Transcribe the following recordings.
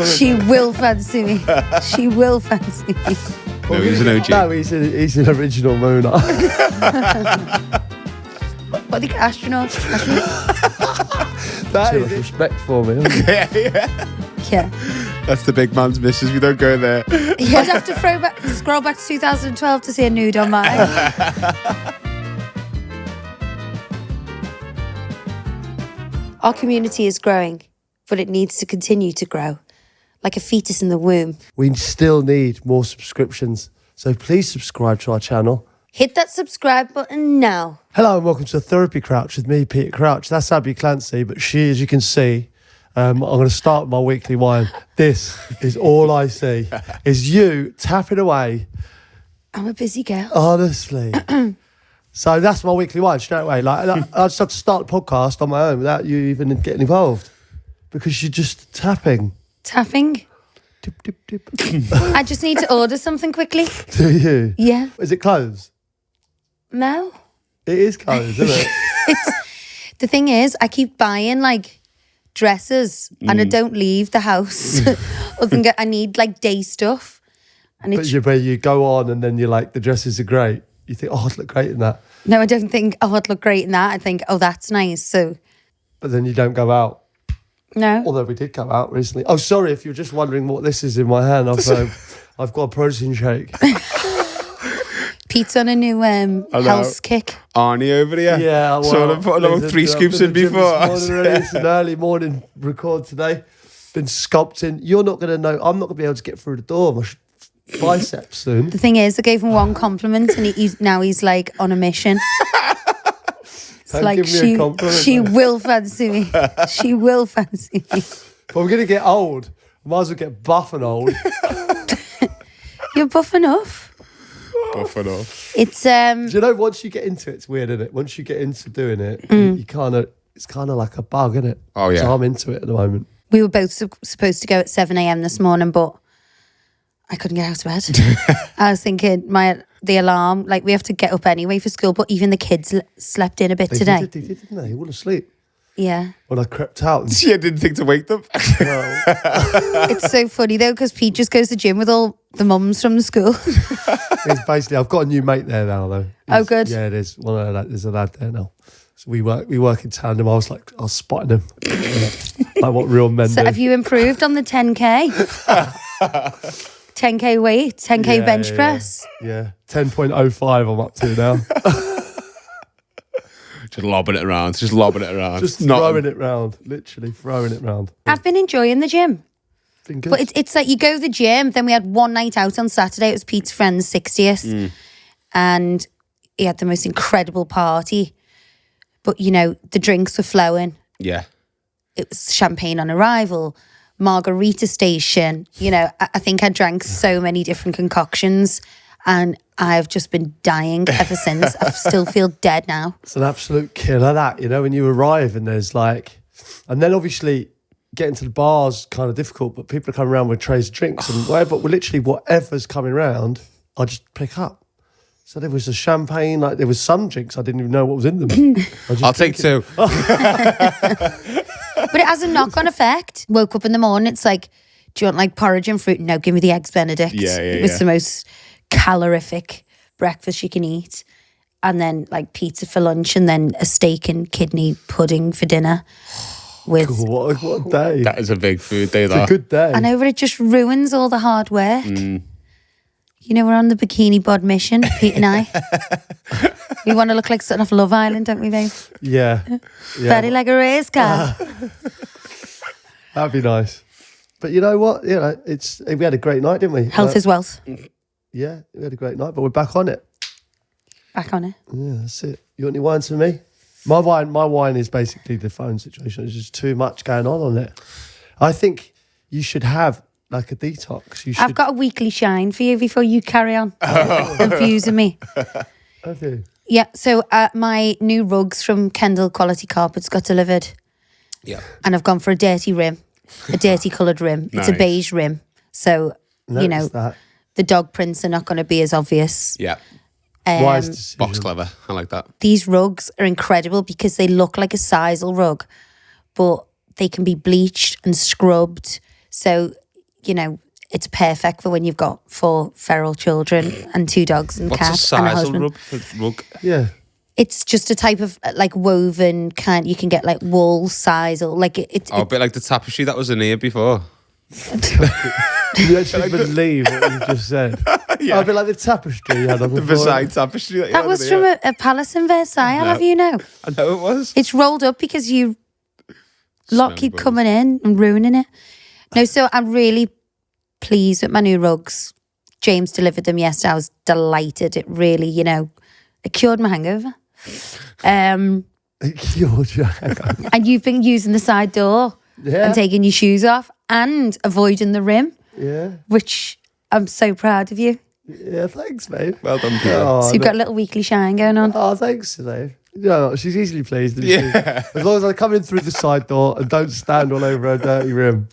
She will fancy me. She will fancy me. No, he's an OG. No, he's an original mooner. What are the astronauts? That is respect for me. Yeah. That's the big man's missus. We don't go there. You'd have to scroll back to 2012 to see a nude on mine. Our community is growing, but it needs to continue to grow, like a fetus in the womb. We still need more subscriptions, so please subscribe to our channel. Hit that subscribe button now. Hello and welcome to Therapy Crouch with me, Peter Crouch. That's Abby Clancy, but she, as you can see, I'm going to start my weekly wine. This is all I see, is you tapping away. I'm a busy girl. Honestly. So that's my weekly wine straight away. Like I just had to start the podcast on my own without you even getting involved because you're just tapping. Tapping? Tip, tip, tip. I just need to order something quickly. Do you? Yeah. Is it clothes? No. It is clothes, isn't it? The thing is, I keep buying like dresses and I don't leave the house. Other than I need like day stuff. And But you go on and then you're like, the dresses are great. You think, oh, I'd look great in that. No, I don't think, oh, I'd look great in that. I think, oh, that's nice. So. But then you don't go out. No. Although we did go out recently. Oh, sorry, if you're just wondering what this is in my hand, I've got a protein shake. Pete's on a new health kick. Arnie over here. Yeah, well, so I've put along 3 scoops in before. It's an early morning record today. Been sculpting. You're not going to know. I'm not going to be able to get through the door. My biceps soon. The thing is, I gave him one compliment and he's like on a mission. It's Don't like give me a compliment, she though. will fancy me. She will fancy me. If I'm going to get old, I might as well get buff and old. You're buff enough. Buff enough. It's Do you know, once you get into it, it's weird, isn't it? Once you get into doing it, you kind of, it's kind of like a bug, isn't it? Oh, yeah. So I'm into it at the moment. We were both supposed to go at 7 a.m. this morning, but I couldn't get out of bed. I was thinking the alarm, like we have to get up anyway for school, but even the kids slept in a bit today. They did, didn't they? They wouldn't sleep. Yeah. When I crept out. And, Yeah, I didn't think to wake them. well, It's so funny though, because Pete just goes to the gym with all the mums from the school. it's basically, I've got a new mate there now, though. Oh, good. Yeah, it is. Well, there's a lad there now. So we work in tandem. I was spotting him. Like what real men So do. have you improved on the 10K? 10K weight, 10K bench press? Yeah. 10.05 I'm up to now. Just lobbing it around. Just lobbing it around. Just throwing it round. Literally throwing it round. I've been enjoying the gym. Been good. But it's like you go to the gym, then we had one night out on Saturday. It was Pete's friend's 60th. And he had the most incredible party. But, you know, the drinks were flowing. Yeah. It was champagne on arrival, margarita station. You know, I think I drank so many different concoctions and I've just been dying ever since. I still feel dead now. It's an absolute killer, that, you know, when you arrive and there's like, and then obviously getting to the bar's kind of difficult, but people are coming around with trays of drinks and whatever, but literally whatever's coming around, I just pick up. So there was a champagne, like there was some drinks I didn't even know what was in them. I'll take 2. But it has a knock-on effect. Woke up in the morning, it's like, do you want like porridge and fruit? No, give me the Eggs Benedict. Yeah. It's the most calorific breakfast you can eat. And then like pizza for lunch and then a steak and kidney pudding for dinner. With What a day. That is a big food day, It's a that. good day. I know, but it just ruins all the hard work. You know, we're on the bikini bod mission, Pete and I. We want to look like something off Love Island, don't we, babe? Yeah. Very like a race car. That'd be nice. But you know what? You know, we had a great night, didn't we? Health is wealth. Yeah, we had a great night, but we're back on it. Back on it. Yeah, that's it. You want any wines for me? My wine is basically the phone situation. There's just too much going on it. I think you should have like a detox. You should. I've got a weekly shine for you before you carry on abusing me. Have you? Yeah, so my new rugs from Kendall Quality Carpets got delivered. Yeah. And I've gone for a dirty rim, a dirty coloured rim. It's a Nice. beige rim. So, you know, Noticed that. the dog prints are not going to be as obvious. Yeah. Wise decision. Box clever. I like that. These rugs are incredible because they look like a sisal rug, but they can be bleached and scrubbed. So you know, it's perfect for when you've got 4 feral children and 2 dogs and What's the cats and a size of husband. rug? Yeah. It's just a type of like woven kind. You can get like wool size or like it's Oh, a bit like the tapestry that was in here before. You actually believe what you just said. Yeah. I'd be like the tapestry you had on the The floor. Versailles tapestry. that was from a palace in Versailles. I'll have you know. I know it was. It's rolled up because you lot Smelly keep bones. coming in and ruining it. No, so I'm really pleased with my new rugs. James delivered them yesterday. I was delighted. It really, you know, it cured my hangover. You're joking. And you've been using the side door Yeah. and taking your shoes off and avoiding the rim, Yeah. which I'm so proud of you. Yeah, thanks, mate. Well done, Peter. Oh, So you've got a little weekly shine going on. oh, thanks, Dave. No, she's easily pleased. Isn't she? Yeah. As long as I come in through the side door and don't stand all over her dirty rim.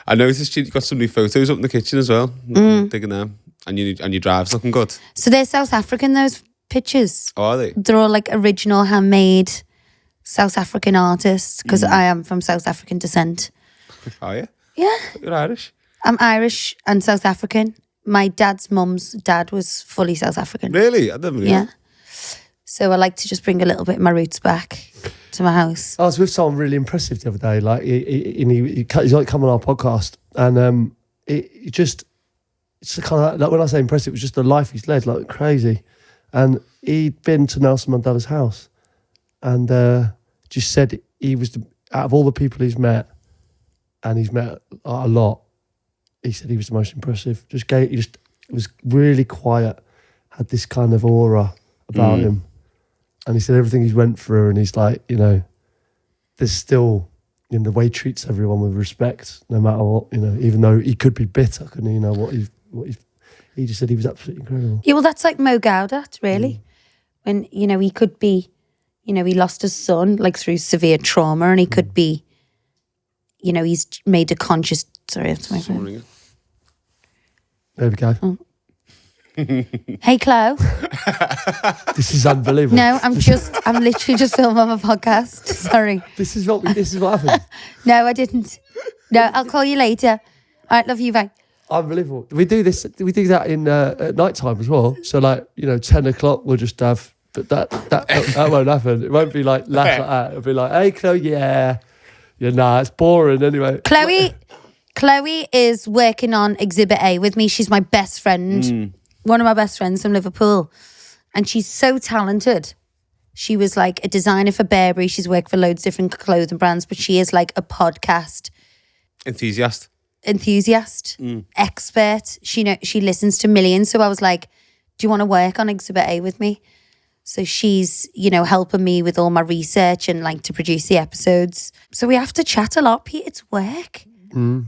I noticed you got some new photos up in the kitchen as well. Digging them. And your drive's looking good. So they're South African, those pictures. Oh, are they? They're all like original handmade South African artists because I am from South African descent. Are you? Yeah, You're Irish. I'm Irish and South African. My dad's mum's dad was fully South African. Really? I never knew. Yeah. So I like to just bring a little bit of my roots back to my house. I was with someone really impressive the other day. Like he's like come on our podcast, and it's kind of like when I say impressive, it was just the life he's led, like crazy. And he'd been to Nelson Mandela's house, and just said he was out of all the people he's met, and he's met a lot. He said he was the most impressive. He was really quiet, had this kind of aura about him. And he said everything he's went through, and he's like, you know, there's still, you know, the way he treats everyone with respect, no matter what, you know, even though he could be bitter, couldn't he? You know, he just said he was absolutely incredible. Yeah, well, that's like Mo Gaudat, really. When, you know, he could be, you know, he lost his son, like through severe trauma, and he could be, you know, he's made a conscious, sorry, that's my phone. There we go. Hey, Chloe. This is unbelievable. No, I'm literally just filming my podcast. Sorry. This is what happened. No, I didn't. No, I'll call you later. All right, love you, bye. Unbelievable. We do that in at night time as well. So like, you know, 10 o'clock we'll just have, but that won't happen. It won't be like laugh like that. It'll be like, hey Chloe, yeah, nah, it's boring anyway. Chloe is working on Exhibit A with me. She's my best friend, one of my best friends from Liverpool, and she's so talented. She was like a designer for Burberry. She's worked for loads of different clothing brands, but she is like a podcast Enthusiast, expert. She listens to millions. So I was like, do you want to work on Exhibit A with me? So she's, you know, helping me with all my research and like to produce the episodes. So we have to chat a lot, Pete. It's work.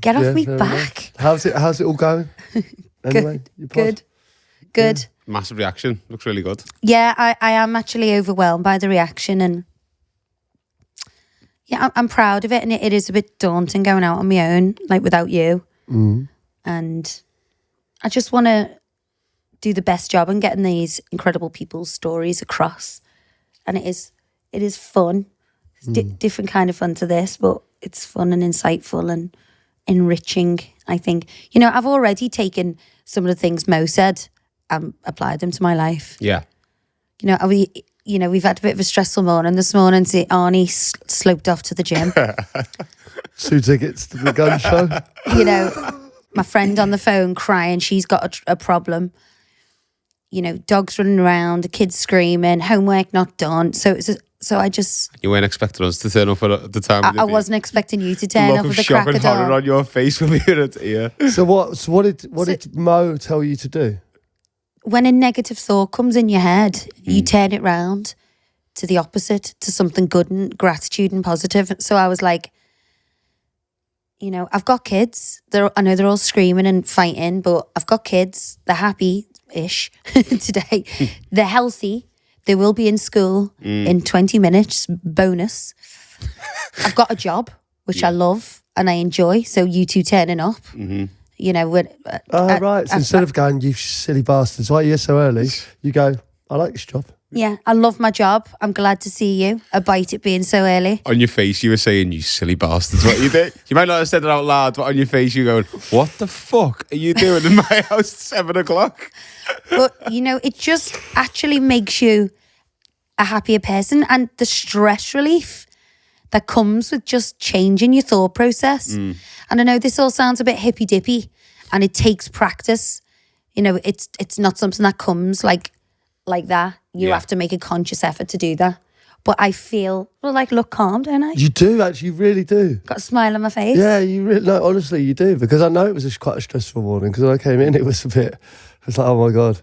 Get off me back. How's it all going? Anyway, Good. Good. massive reaction. Looks really good. Yeah, I am actually overwhelmed by the reaction, and yeah, I'm proud of it. And it is a bit daunting going out on my own, like without you. And I just want to do the best job in getting these incredible people's stories across. And it is fun. It's different kind of fun to this, but it's fun and insightful and enriching, I think. You know, I've already taken some of the things Mo said and applied them to my life. Yeah. You know, we've had a bit of a stressful morning this morning. See, Arnie sloped off to the gym. 2 tickets to the gun show. You know, my friend on the phone crying. She's got a problem. You know, dogs running around, the kids screaming, homework not done. So I just... You weren't expecting us to turn up at the time. I wasn't expecting you to turn up Look with of the shock crack and of horror dawn. on your face when we were at here. So what did Mo tell you to do? When a negative thought comes in your head, you turn it round to the opposite, to something good and gratitude and positive. So I was like, you know, I've got kids. I know they're all screaming and fighting, but I've got kids. They're happy-ish today. They're healthy. They will be in school in 20 minutes, bonus. I've got a job, which I love and I enjoy. So you two turning up, you know. Right. So instead of going, you silly bastards, why are you here so early? You go, I like this job. Yeah, I love my job. I'm glad to see you. A bite it being so early. On your face, you were saying, "You silly bastards!" What you did? You might not have said it out loud, but on your face, you're going, "What the fuck are you doing in my house at 7:00?" But it just actually makes you a happier person, and the stress relief that comes with just changing your thought process. And I know this all sounds a bit hippy dippy, and it takes practice. It's not something that comes like that. You have to make a conscious effort to do that. But I feel look calm, don't I? You do, actually, you really do. Got a smile on my face. Yeah, you really, no, honestly, you do. Because I know it was quite a stressful morning. Because when I came in, it was like, oh my God,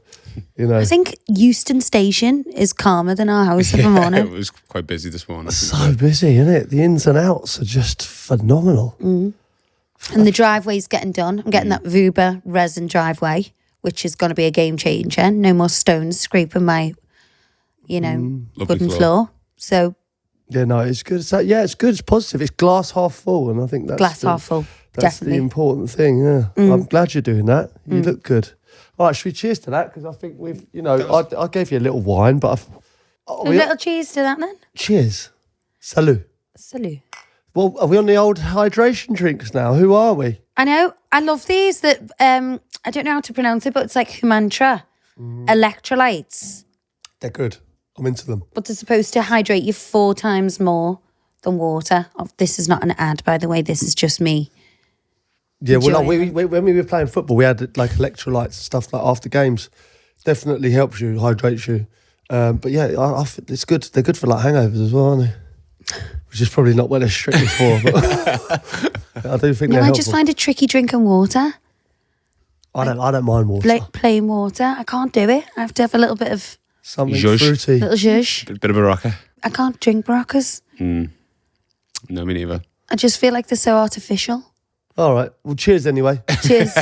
I think Euston Station is calmer than our house every It morning. was quite busy this morning. So busy, isn't it? The ins and outs are just phenomenal. And the driveway's getting done. I'm getting that Vuba resin driveway, which is going to be a game changer. No more stones scraping my, wooden floor. So Yeah, no, it's good. So, yeah, it's good. It's positive. It's glass half full, and I think that's glass half full, That's definitely. the important thing. Yeah, I'm glad you're doing that. You look good. All right, should we cheers to that? Because I think we've, I gave you a little wine, but A little cheese to that then. cheers. Salut. Salut. Well, are we on the old hydration drinks now? Who are we? I know. I love these that, I don't know how to pronounce it, but it's like Humantra electrolytes. They're good. I'm into them. But they're supposed to hydrate you 4 times more than water. This is not an ad, by the way. This is just me. Yeah, well, no, enjoying when we were playing football, we had like electrolytes and stuff like after games. Definitely helps you, hydrates you. But yeah, it's good. They're good for like hangovers as well, aren't they? Which is probably not what they're strictly for, but I do think they're I helpful. just find it tricky drinking water. I don't mind water. Plain water. I can't do it. I have to have a little bit of Something Zhuzh. fruity. little zhuzh. Bit of a rocker. I can't drink Barocas. No, me neither. I just feel like they're so artificial. All right. Well, cheers anyway. Cheers.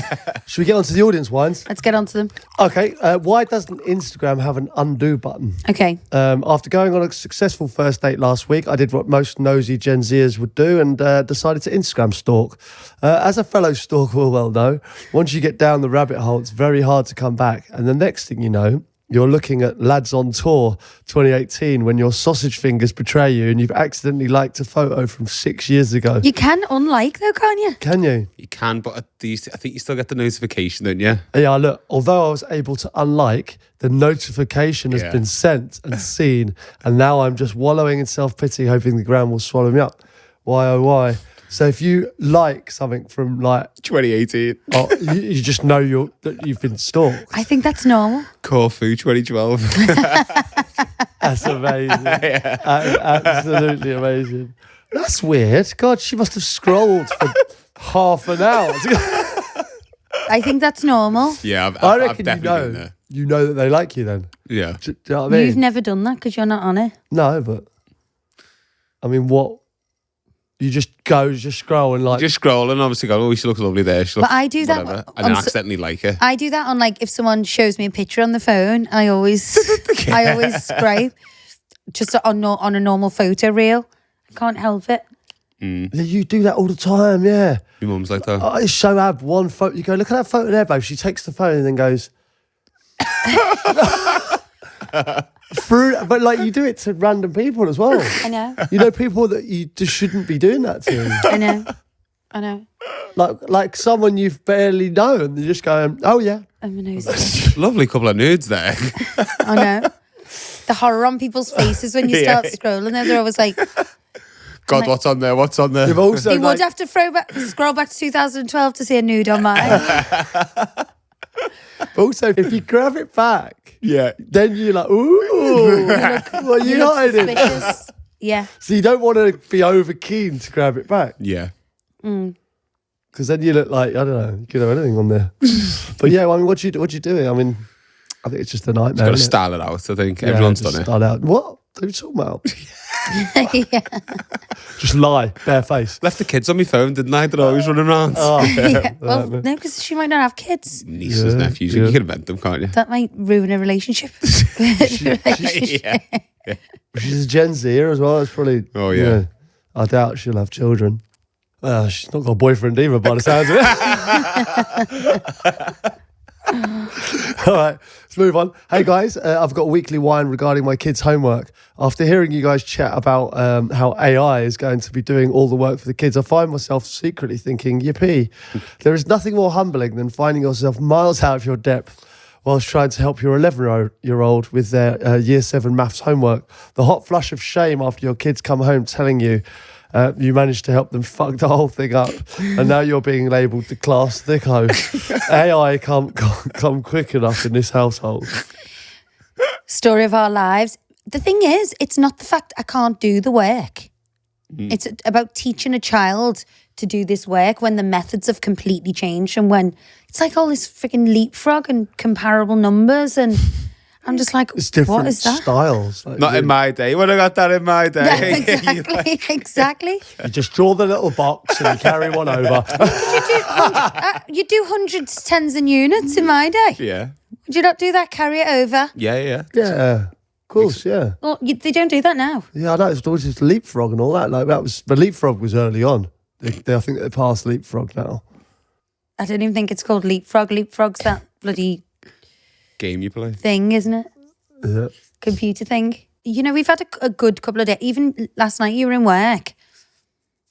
Should we get on to the audience wines? Let's get on to them. Okay. Why doesn't Instagram have an undo button? Okay. After going on a successful first date last week, I did what most nosy Gen Zers would do and decided to Instagram stalk. As a fellow stalker will well know, once you get down the rabbit hole, it's very hard to come back. And the next thing you know, you're looking at Lads on Tour 2018 when your sausage fingers betray you and you've accidentally liked a photo from 6 years ago. You can unlike though, can't you? Can you? You can, but I think you still get the notification, don't you? Yeah, look, although I was able to unlike, the notification has been sent and seen, and now I'm just wallowing in self-pity, hoping the ground will swallow me up. Why, oh, why? So if you like something from like 2018. you just know that you've been stalked. I think that's normal. Corfu 2012. That's amazing. Absolutely amazing. That's weird. God, she must have scrolled for half an hour. I think that's normal. Yeah, I I've reckon definitely been there. you know that they like you then. Yeah. Do you know what I mean? You've never done that because you're not on it. No, but I mean, what? You just scroll and like. Just scroll and obviously go, oh, she looks lovely there. She looks But I do that whatever, on and then s- accidentally like her. I do that on like if someone shows me a picture on the phone, I always scrape just on a normal photo reel. I can't help it. You do that all the time, yeah. My mum's like that. I show Ab one photo. You go, look at that photo there, babe. She takes the phone and then goes. Through, but like you do it to random people as well. I know. You know, people that you just shouldn't be doing that to. I know. Like someone you've barely known. They're just going, oh yeah. I'm a nosy. Lovely couple of nudes there. I know. The horror on people's faces when you start scrolling, they're always like, God, like- what's on there? What's on there? You've also you like, would have to scroll back to 2012 to see a nude on mine. also if you grab it back, Yeah. then you're like, ooh, what are you look hiding? suspicious. Yeah. So you don't want to be over keen to grab it back. Yeah. Because then you look like, I don't know, you could have anything on there. But yeah, I mean, what you doing? I mean, I think it's just a nightmare. Got to isn't it? style it out, I think. Yeah, Everyone's just done it. Start out. What? What are you talking about? Yeah. Just lie, bare face. Left the kids on my phone, didn't I? They're always running around. Yeah. Well, no, because she might not have kids. Nieces, Yeah, nephews. yeah. You can invent them, can't you? That might ruin a relationship. Yeah. She's a Gen Zer as well. It's probably. Oh, yeah. I doubt she'll have children. Well, she's not got a boyfriend either, by the sounds of it. All right, let's move on. Hey guys, I've got a weekly whine regarding my kids' homework. After hearing you guys chat about how AI is going to be doing all the work for the kids, I find myself secretly thinking, yippee. There is nothing more humbling than finding yourself miles out of your depth whilst trying to help your 11-year-old with their Year 7 maths homework. The hot flush of shame after your kids come home telling you you managed to help them fuck the whole thing up, and now you're being labelled the class thicko. AI can't come quick enough in this household. Story of our lives. The thing is, it's not the fact I can't do the work. It's about teaching a child to do this work when the methods have completely changed, and when it's like all this freaking leapfrog and comparable numbers, and I'm just like, It's different what is that? styles. Like, Not in my day. When I got that in my day. Yeah, exactly. You just draw the little box and you carry one over. You do hundreds, tens and units in my day. Yeah. Would you not do that? Carry it over? Yeah. Yeah, of course, yeah. Well, they don't do that now. Yeah, I know, it's always just leapfrog and all that. Like, the leapfrog was early on. I think they passed leapfrog now. I don't even think it's called leapfrog. Leapfrog's that bloody Game you play. thing, isn't it? Yeah. Computer thing. You know, we've had a good couple of days. Even last night, you were in work.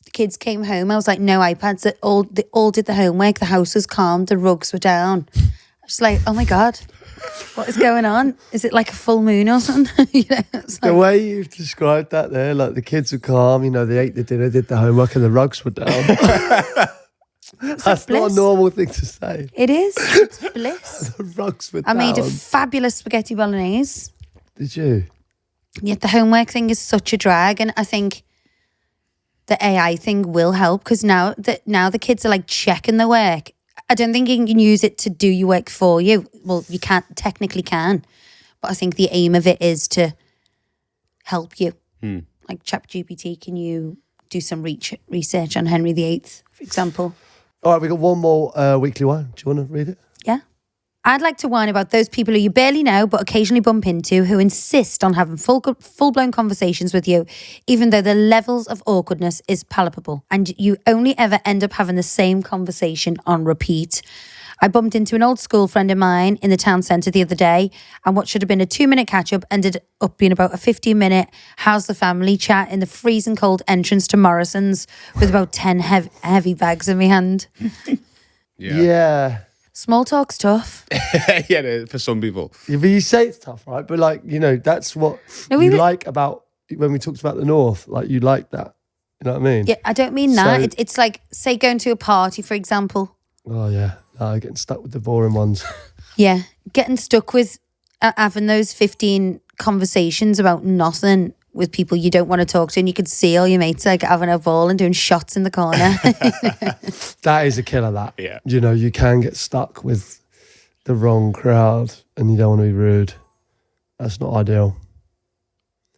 The kids came home. I was like, no iPads. They all did the homework. The house was calm. The rugs were down. I was like, oh my God, what is going on? Is it like a full moon or something? You know, it's The like, way you've described that there, like the kids were calm, you know, they ate the dinner, did the homework, and the rugs were down. That's not a normal thing to say. it is. It's bliss. The rugs were I down. made a fabulous spaghetti bolognese. Did you? Yet the homework thing is such a drag, and I think the AI thing will help, because now the kids are like checking the work. I don't think you can use it to do your work for you. Well, you can't, technically can, but I think the aim of it is to help you. Like ChatGPT, can you do some research on Henry VIII, for example? All right, we got one more weekly one. Do you want to read it? Yeah. I'd like to whine about those people who you barely know but occasionally bump into, who insist on having full-blown conversations with you, even though the levels of awkwardness is palpable, and you only ever end up having the same conversation on repeat. I bumped into an old school friend of mine in the town centre the other day, and what should have been a 2-minute catch-up ended up being about a 15-minute how's the family chat in the freezing cold entrance to Morrison's with about 10 heavy bags in my hand. Yeah. Small talk's tough. Yeah, for some people. Yeah, but you say it's tough, right? But like, you know, that's what like about when we talked about the North. Like, you like that. You know what I mean? Yeah, I don't mean that. It's like, say, going to a party, for example. Oh, yeah. No, getting stuck with the boring ones. Yeah, getting stuck with having those 15 conversations about nothing with people you don't want to talk to, and you could see all your mates like having a ball and doing shots in the corner. That is a killer, that. Yeah. You know, you can get stuck with the wrong crowd and you don't want to be rude. That's not ideal.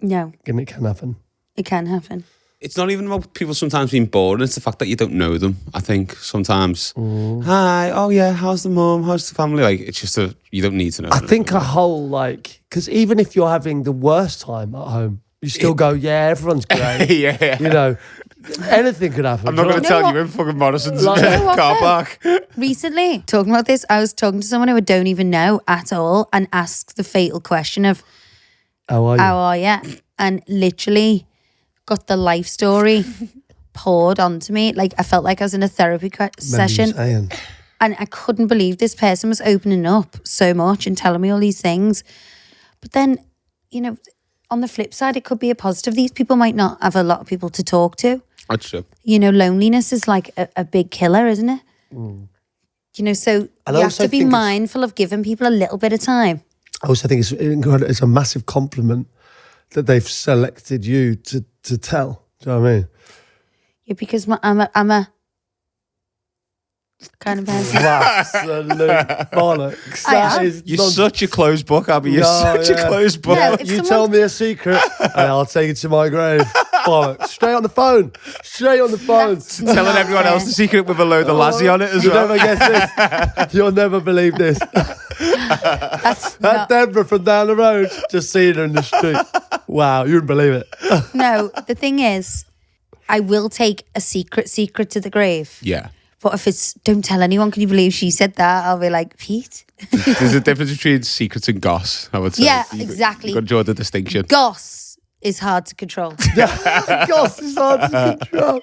No, And it can happen. it can happen. It's not even about people sometimes being bored. It's the fact that you don't know them. I think sometimes, hi, oh yeah, how's the mum? How's the family? Like, it's just you don't need to know. I think a whole, like, because even if you're having the worst time at home, you still go, yeah, everyone's great. Yeah. You know, anything could happen. I'm not going to know tell what? you in fucking Morrison's Like- You know what, car though? park. Recently, talking about this, I was talking to someone who I don't even know at all and asked the fatal question of, How are you? how are you? And literally got the life story poured onto me. Like, I felt like I was in a therapy session. Saying. And I couldn't believe this person was opening up so much and telling me all these things. But then, you know, on the flip side, it could be a positive. These people might not have a lot of people to talk to. That's true. You know, loneliness is like a big killer, isn't it? You know, so And you I have to also be think it's- mindful of giving people a little bit of time. I also think it's incredible. It's a massive compliment that they've selected you to tell. Do you know what I mean? Yeah, because I'm a kind of person. Absolute bollocks. I That am. is You're non- such a closed book, Abby. You're No, such yeah. a closed book. No, if You someone- tell me a secret and I'll take it to my grave. Bollocks. Straight on the phone. Straight on the phone. Telling everyone else the secret with a load of lassie on it as You'll well. never guess this. You'll never believe this. That's That not, Deborah from down the road, just seeing her in the street. Wow, you wouldn't believe it. no, the thing is, I will take a secret to the grave. Yeah. But if it's, don't tell anyone, can you believe she said that? I'll be like, Pete. There's a difference between secrets and goss, I would say. Yeah, exactly. You've got to draw the distinction. Goss is hard to control. Goss is hard to control.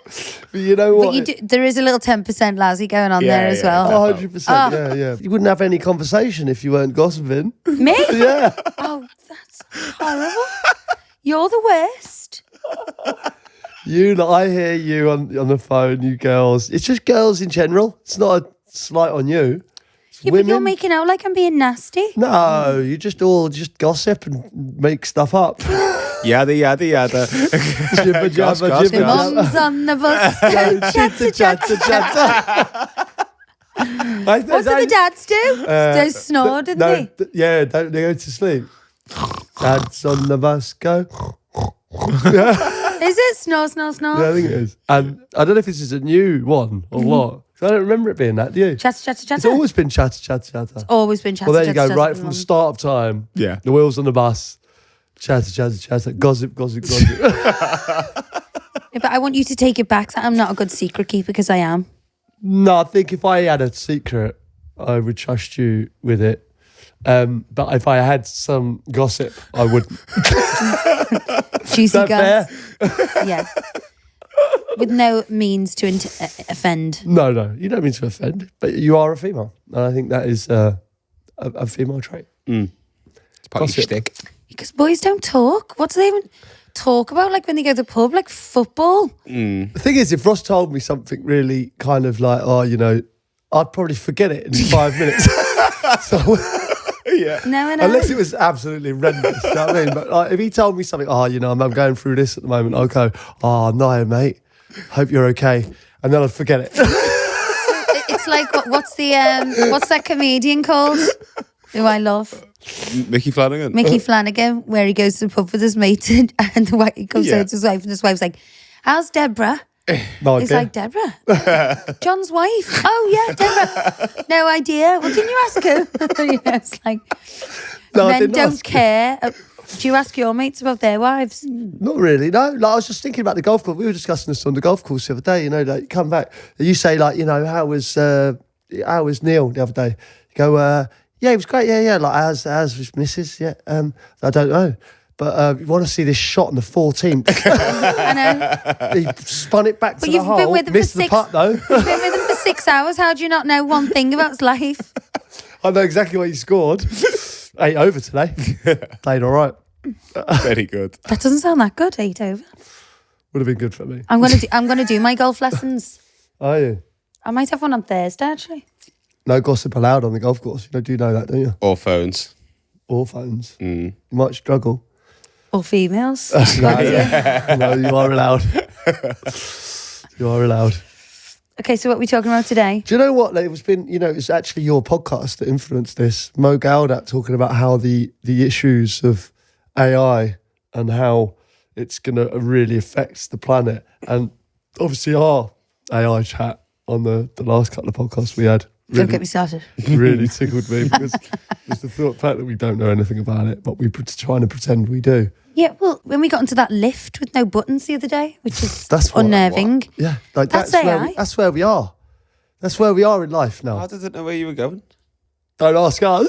But you know what? But there is a little 10% lousy going on there as well. Oh, 100%. Yeah. You wouldn't have any conversation if you weren't gossiping. Me? Yeah. Oh, that's horrible. You're the worst. I hear you on the phone, you girls. It's just girls in general. It's not a slight on you. It's Yeah, women. but you're making out like I'm being nasty. No, you just all gossip and make stuff up. Yada. Jibber Goss, jabber, goss, jibber The goss. jabber. mum's on the bus. Chatter, chatter, chatter. What do the dads do? They snore, didn't they? Don't they go to sleep? Dad's on the bus, go. Is it? Snore, snore, snore. Yeah, I think it is. And I don't know if this is a new one or what. 'Cause I don't remember it being that, do you? Chatter, chatter, chatter. It's always been chatter, chatter, chatter. Always been chatter, Well, there you chatter, go, chatter right from the start of time. Yeah. The wheels on the bus. Chatter, chatter, chatter. Gossip, gossip, gossip. Yeah, but I want you to take it back that I'm not a good secret keeper because I am. No, I think if I had a secret, I would trust you with it. But if I had some gossip, I wouldn't. Juicy Is that guns. fair? Yeah. With no means to offend. No, you don't mean to offend, but you are a female. And I think that is a female trait. It's part of your Gossip. shtick. Because boys don't talk. What do they even talk about? Like when they go to the pub, like football. The thing is, if Ross told me something really kind of like, I'd probably forget it in 5 minutes. So, No, I know. unless it was absolutely horrendous, you know what I mean? But if he told me something, I'm going through this at the moment, I'll go, no, mate, hope you're okay. And then I'd forget it. It's like, what's that comedian called? Who I love. Mickey Flanagan. Mickey Flanagan, where he goes to the pub with his mate and the wife, he comes out to his wife and his wife's like, how's Deborah? No He's idea. like, Deborah? John's wife? Oh, yeah, Deborah. No idea. Well, didn't you ask her? It's like, No, I men didn't don't ask. care. Do you ask your mates about their wives? Not really, no. Like, I was just thinking about the golf course. We were discussing this on the golf course the other day. Like, you come back, you say, like, how was Neil the other day? You go, yeah, he was great. Yeah. Like, how's his missus? Yeah. I don't know. But you want to see this shot on the 14th. I know. He spun it back But to you've the been hole. with him for Missed the 6 putt, though. You've been with him for 6 hours. How do you not know one thing about his life? I know exactly what he scored. 8 over today. Played all right. Very good. That doesn't sound that good. 8 over. Would have been good for me. I'm gonna do my golf lessons. Are you? I might have one on Thursday actually. No gossip allowed on the golf course. You do know that, don't you? Or phones. Or phones. You might struggle. Or females. No, you are allowed. You are allowed. Okay, so what are we talking about today? Do you know what? It's actually your podcast that influenced this. Mo Gaudat talking about how the issues of AI and how it's going to really affect the planet. And obviously our AI chat on the last couple of podcasts we had Don't get me started. really tickled me because it's the fact that we don't know anything about it, but we're trying to pretend we do. Yeah, well, when we got into that lift with no buttons the other day, which is That's what- unnerving. Yeah, like That's where AI. that's where we are. That's where we are in life now. I didn't know where you were going. Don't ask us.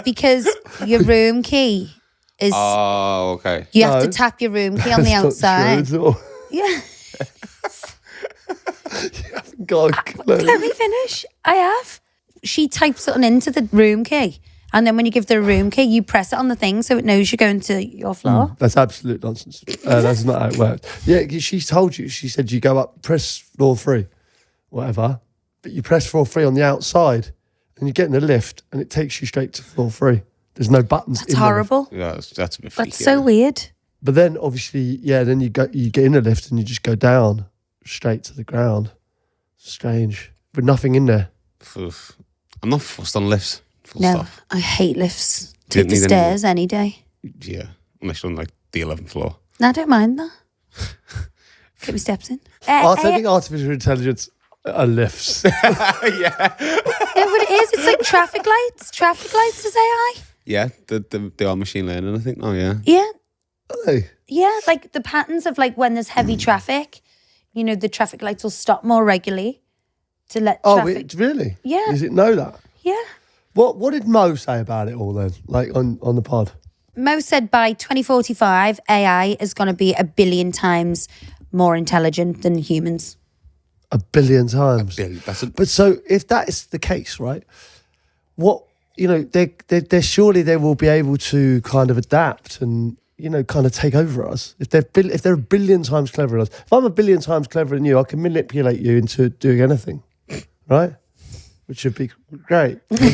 Because your room key is Oh, okay. you have to No. tap your room key on the That's not outside. true at all. Yeah. God, clue. Let me finish. I have. She types something into the room key. And then when you give the room key, you press it on the thing so it knows you're going to your floor. That's absolute nonsense. That's not how it works. Yeah, she told you. She said you go up, press floor 3, whatever. But you press floor 3 on the outside, and you get in the lift, and it takes you straight to floor 3. There's no buttons. That's in the lift. horrible. Yeah, that's a bit freaky. That's so weird. But then obviously, then you get in the lift and you just go down straight to the ground. Strange, with nothing in there. Oof. I'm not fussed on lifts. Full No, stop. I hate lifts. Didn't Take the need any more. stairs any day. Yeah, unless you're on like the 11th floor. No, I don't mind that. Get my steps in. I don't think artificial intelligence are lifts. Yeah. No, but it is. It's like traffic lights. Traffic lights is AI. Yeah, they are machine learning, I think. Oh, yeah. Yeah. Hey, Yeah, like the patterns of like when there's heavy traffic, the traffic lights will stop more regularly. to let Oh, traffic. really? Yeah. Does it know that? Yeah. What did Mo say about it all then? Like on the pod? Mo said by 2045, AI is going to be 1 billion times more intelligent than humans. 1 billion times. But so if that is the case, right? What they surely they will be able to kind of adapt and kind of take over us. If they're 1 billion times cleverer than us. If I'm 1 billion times cleverer than you, I can manipulate you into doing anything, right? Which would be great for me.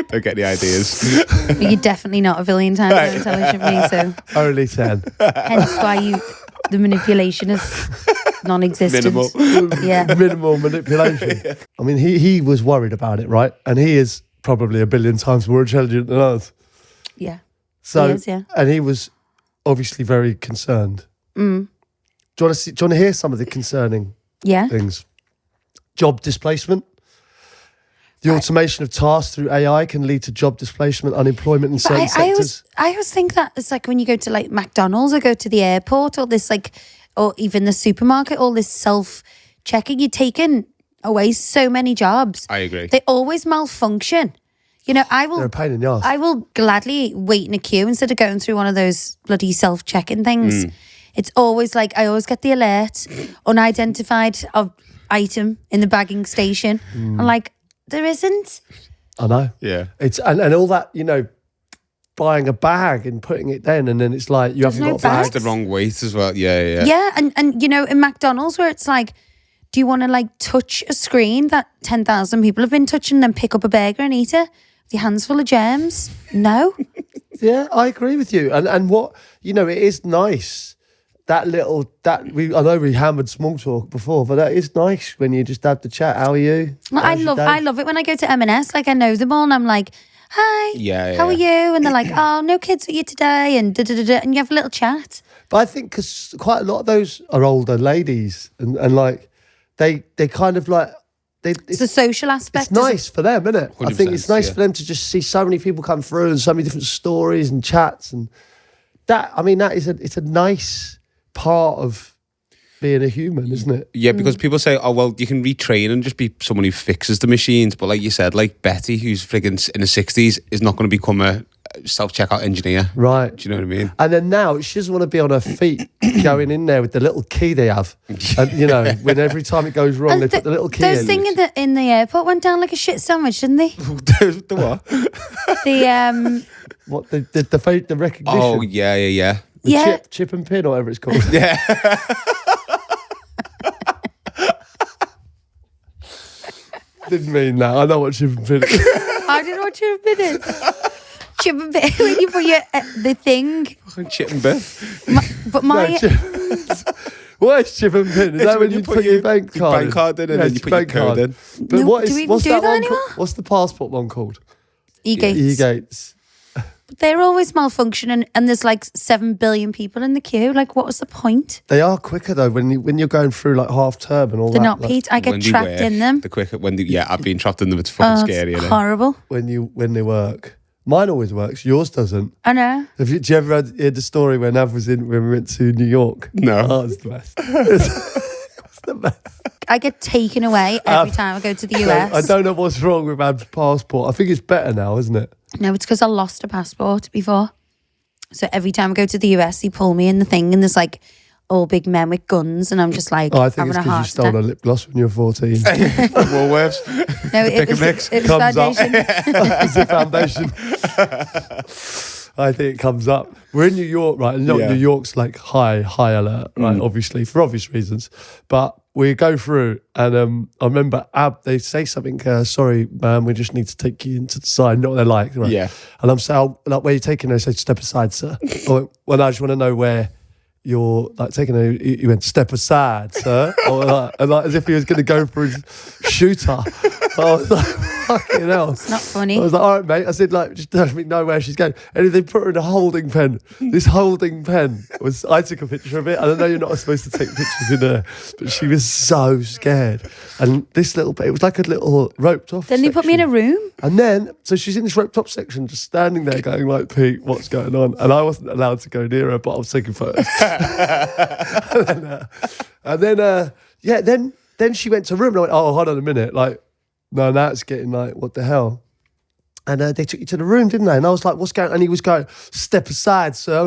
Don't get the ideas. But you're definitely not 1 billion times more intelligent than me, so Only 10. hence why the manipulation is non-existent. Minimal. Yeah. Minimal manipulation. I mean, he was worried about it, right? And he is probably 1 billion times more intelligent than us. Yeah. So, He is, yeah. and he was obviously very concerned. Do you want to hear some of the concerning Yeah. things? Job displacement. The automation of tasks through AI can lead to job displacement, unemployment in certain sectors. I always think that it's like when you go to like McDonald's or go to the airport or this or even the supermarket, all this self-checking, you're taking away so many jobs. I agree. They always malfunction. They're a pain in the arse. I will gladly wait in a queue instead of going through one of those bloody self-checking things. It's always like, I always get the alert, unidentified item in the bagging station. I'm like, there isn't. I know. Yeah. It's and all that, buying a bag and putting it then, and then it's like you There's haven't no got a bag. It's the wrong weight as well. Yeah. Yeah, and in McDonald's where it's like, do you want to like touch a screen that 10,000 people have been touching and then pick up a burger and eat it with your hands full of germs? No. Yeah, I agree with you. And what it is nice. I know we hammered small talk before, but that is nice when you just have the chat. How are you? Well, I love it when I go to M&S. Like I know them all, and I'm like, "Hi, how are you?" And they're like, "Oh, no kids with you today," and and you have a little chat. But I think because quite a lot of those are older ladies, and like they kind of like It's a social aspect. It's nice for them, isn't it? I think it's nice for them to just see so many people come through and so many different stories and chats, and that. I mean, it's a nice part of being a human, isn't it? Yeah, because people say, oh, well, you can retrain and just be someone who fixes the machines. But like you said, like Betty, who's frigging in her 60s, is not going to become a self-checkout engineer. Right. Do you know what I mean? And then now she doesn't want to be on her feet going in there with the little key they have. And, when every time it goes wrong, they put the little key in. Those things in the airport went down like a shit sandwich, didn't they? The what? What, the recognition? Oh, yeah. Yeah. Chip and pin or whatever it's called. Yeah. Didn't mean that. I know what chip and pin is. I didn't know what chip and pin is. Chip and pin, when you put the thing. Fucking chip and Biff. What is chip and pin? Is that when you put your bank card in and then you put your code in? But No, what do is, we even what's do that that one anymore? called? What's the passport one called? E-gates. E-gates. They're always malfunctioning and there's like 7 billion people in the queue. Like, what was the point? They are quicker though when you're going through like half term and all They're that. not, Pete. I get When they trapped work, in them. The quicker, I've been trapped in them. It's fucking scary. It's Isn't it? horrible. When they work. Mine always works. Yours doesn't. I know. Did you ever hear the story when Nav was when we went to New York? No. Oh, it's the best. It's the best. I get taken away every time I go to the US. I don't know what's wrong with Ab's passport. I think it's better now, isn't it? No, it's because I lost a passport before. So every time I go to the US, they pull me in the thing and there's like all big men with guns and I'm just like I think having it's a because you heart stole a attack. lip gloss when you were 14. Woolworths. No, it was Comes up. foundation. It's a foundation. I think it comes up. We're in New York, right? And Yeah. New York's like high alert, right? Obviously, for obvious reasons. But we go through, and I remember they say something. Sorry, man, we just need to take you into the side. Not what they're like, right? Yeah. And I'm saying, like, where are you taking her? I say, step aside, sir. Well, I just want to know where you're like taking her. You went, step aside, sir. and like as if he was going to go for his shooter. I was like, fucking hell. It's not funny. I was like, all right, mate. I said, like, just let me know where she's going. And they put her in a holding pen. This holding pen I took a picture of it. I don't know you're not supposed to take pictures in there, but she was so scared. And this little bit, it was like a little roped off Then they put me in a room. And then, so she's in this roped up section, just standing there going like, Pete, what's going on? And I wasn't allowed to go near her, but I was taking photos. Then then she went to her room and I went, oh, hold on a minute. Like, no, now it's getting like, what the hell? And they took you to the room, didn't they? And I was like, what's going on? And he was going, step aside, sir.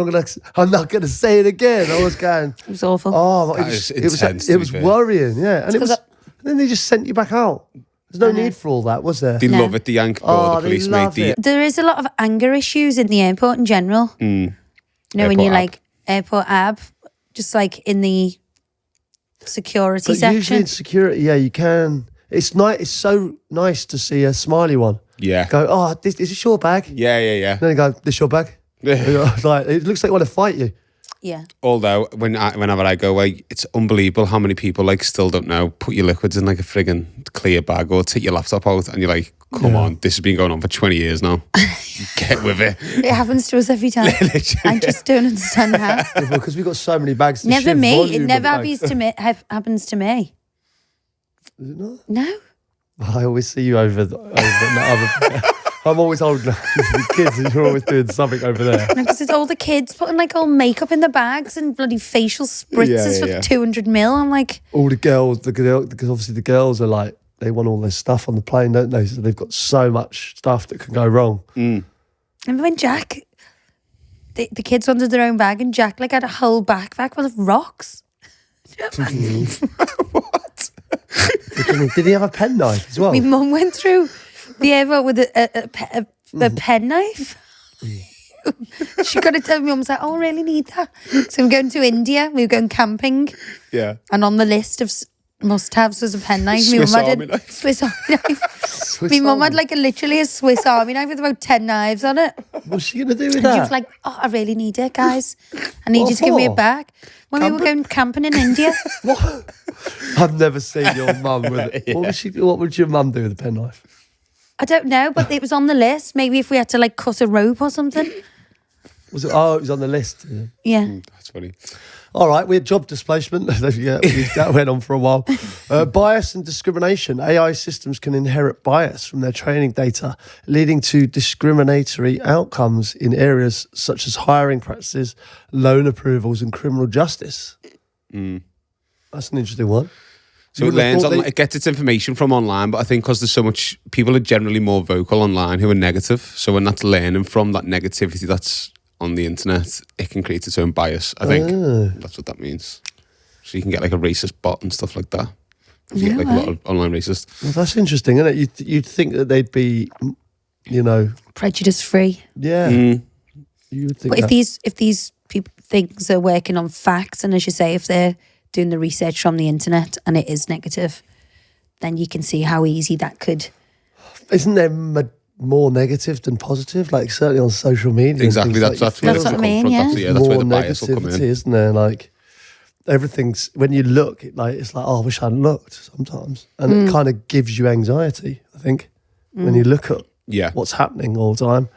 I'm not going to say it again. I was going. It was awful. Oh, it was worrying, yeah. And and then they just sent you back out. There's no need for all that, was there? They love it, the yank ball, the police, mate. There is a lot of anger issues in the airport in general. You know, when you're like airport ab, just like in the security section. Usually in security, yeah, you can. It's nice. It's so nice to see a smiley one. Yeah. Go, oh, is this your bag? Yeah. Then they go, this your bag? Like, it looks like they want to fight you. Yeah. Although, whenever I go away, it's unbelievable how many people like still don't know, put your liquids in like a friggin' clear bag or take your laptop out and you're like, come on, this has been going on for 20 years now. Get with it. It happens to us every time. I just don't understand how. Because we've got so many bags to Never shift me. volume It never of happens to me. Happens to me. Is it not? No. I always see you over that other. I'm always holding the kids, and you're always doing something over there. Because it's all the kids putting like all makeup in the bags and bloody facial spritzers for 200 mil. I'm like, all the girls, because obviously the girls are like, they want all this stuff on the plane, don't they? So they've got so much stuff that can go wrong. Remember when Jack, the kids wanted their own bag, and Jack like had a whole backpack full of rocks. What? Did he have a penknife as well? My mum went through the airport with a penknife. She got to tell me, mum was like, oh, I really need that. So we're going to India, we were going camping. Yeah. And on the list of must-haves was a penknife. Swiss Army knife. Swiss Army knife. My mum had like literally a Swiss Army knife with about 10 knives on it. What's she going to do with And that? she was like, oh, I really need it, guys. I need What you to give me for? it back. When we were going camping in India. What? I've never seen your mum with it. Yeah. What would your mum do with a penknife? I don't know, but it was on the list. Maybe if we had to like cut a rope or something. Was it? Oh, it was on the list. Yeah. That's funny. All right, we had job displacement. That went on for a while. Bias and discrimination. AI systems can inherit bias from their training data, leading to discriminatory outcomes in areas such as hiring practices, loan approvals, and criminal justice. That's an interesting one. So it gets its information from online, but I think because there's so much, people are generally more vocal online who are negative. So when that's learning from that negativity that's on the internet, it can create its own bias. I think that's what that means. So you can get like a racist bot and stuff like that. You get like a lot of online racist. Well, that's interesting, isn't it? You'd think that they'd be, Prejudice free. Yeah. You would think. But if these people things are working on facts, and as you say, if they're doing the research from the internet and it is negative, then you can see how easy that could. Isn't there more negative than positive? Like certainly on social media. Exactly. That's what I mean. Yeah. That's where the bias will come in. Isn't there? Like everything's when you look, it's like, oh, I wish I'd looked sometimes, and it kind of gives you anxiety. I think when you look at what's happening all the time.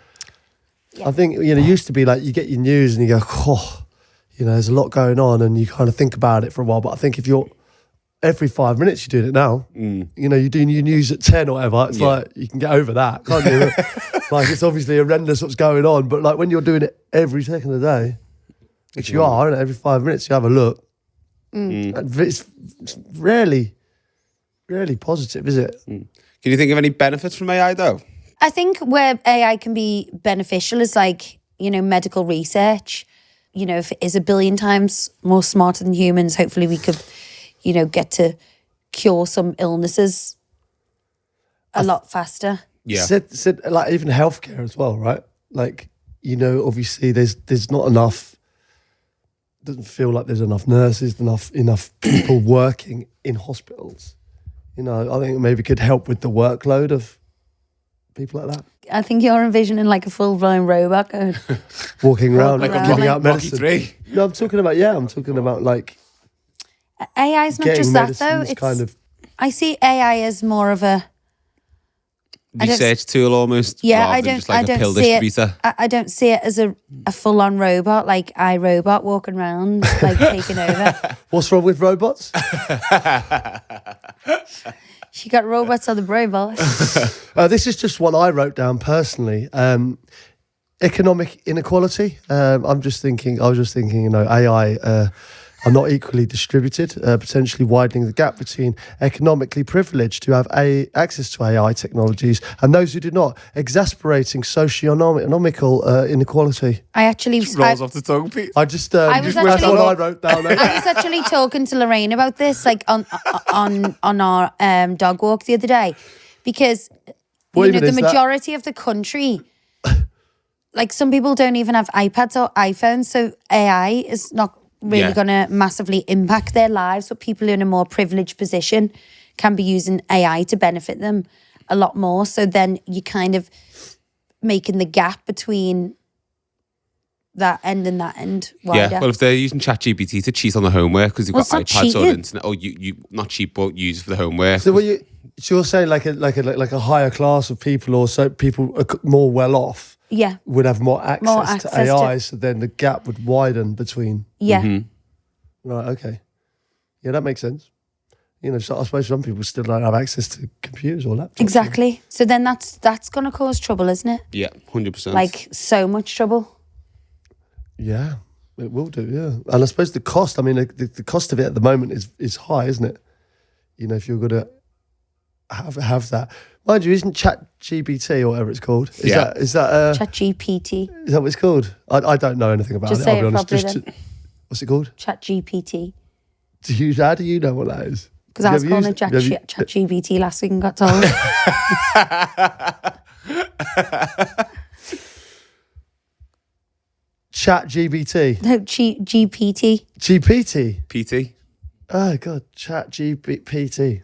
I think it used to be like you get your news and you go, oh, there's a lot going on, and you kind of think about it for a while. But I think if you're every 5 minutes you're doing it now, you're doing your news at 10 or whatever. It's like you can get over that, can't you? Like it's obviously horrendous what's going on, but like when you're doing it every second of the day, which you are, and every 5 minutes you have a look. It's rarely positive, is it? Can you think of any benefits from AI though? I think where AI can be beneficial is like, medical research. If it is a billion times more smarter than humans, hopefully we could, get to cure some illnesses a lot faster. Yeah. Said like even healthcare as well, right? Like, obviously there's not enough. Doesn't feel like there's enough nurses, enough people working in hospitals. I think it maybe could help with the workload of people like that. I think you're envisioning like a full-blown robot going walking around, like giving out medicine. Rocky 3. No, I'm talking about like AI is not just that though. It's kind of. I see AI as more of a research tool almost. Yeah, rather I than don't. just like I a don't pill see distributor. it. I don't see it as a full-on robot like iRobot walking around like taking over. What's wrong with robots? She got robots on the brain, boss. This is just what I wrote down personally. Economic inequality. I was just thinking, AI are not equally distributed, potentially widening the gap between economically privileged who have access to AI technologies and those who do not, exasperating socio-economical inequality. I actually rolls off the tongue, Pete. I just was that's actually- what I wrote down. I was actually talking to Lorraine about this, like on our dog walk the other day, because the majority of the country, like some people don't even have iPads or iPhones, so AI is not really going to massively impact their lives. But people in a more privileged position can be using AI to benefit them a lot more. So then you kind of making the gap between that end and that end wider. Yeah, well, if they're using ChatGPT to cheat on the homework because they've got iPads or internet, or you not cheat but use for the homework. So you're saying like a higher class of people, or so people are more well off, would have more access to AI, so then the gap would widen between. Yeah. Mm-hmm. Right. Okay. Yeah, that makes sense. So I suppose some people still don't have access to computers or laptops. Exactly. So then that's going to cause trouble, isn't it? Yeah, 100%. Like so much trouble. Yeah, it will do. Yeah, and I suppose the cost. I mean, the cost of it at the moment is high, isn't it? If you're going to have that, mind you, isn't ChatGPT or whatever it's called? Is that ChatGPT? Is that what it's called? I don't know anything about Just it. say I'll be it honest. properly What's it called? ChatGPT. How do you know what that is? Because I was calling it ChatGPT last week and got told. ChatGPT. No, GPT. GPT. PT. Oh God, ChatGPT.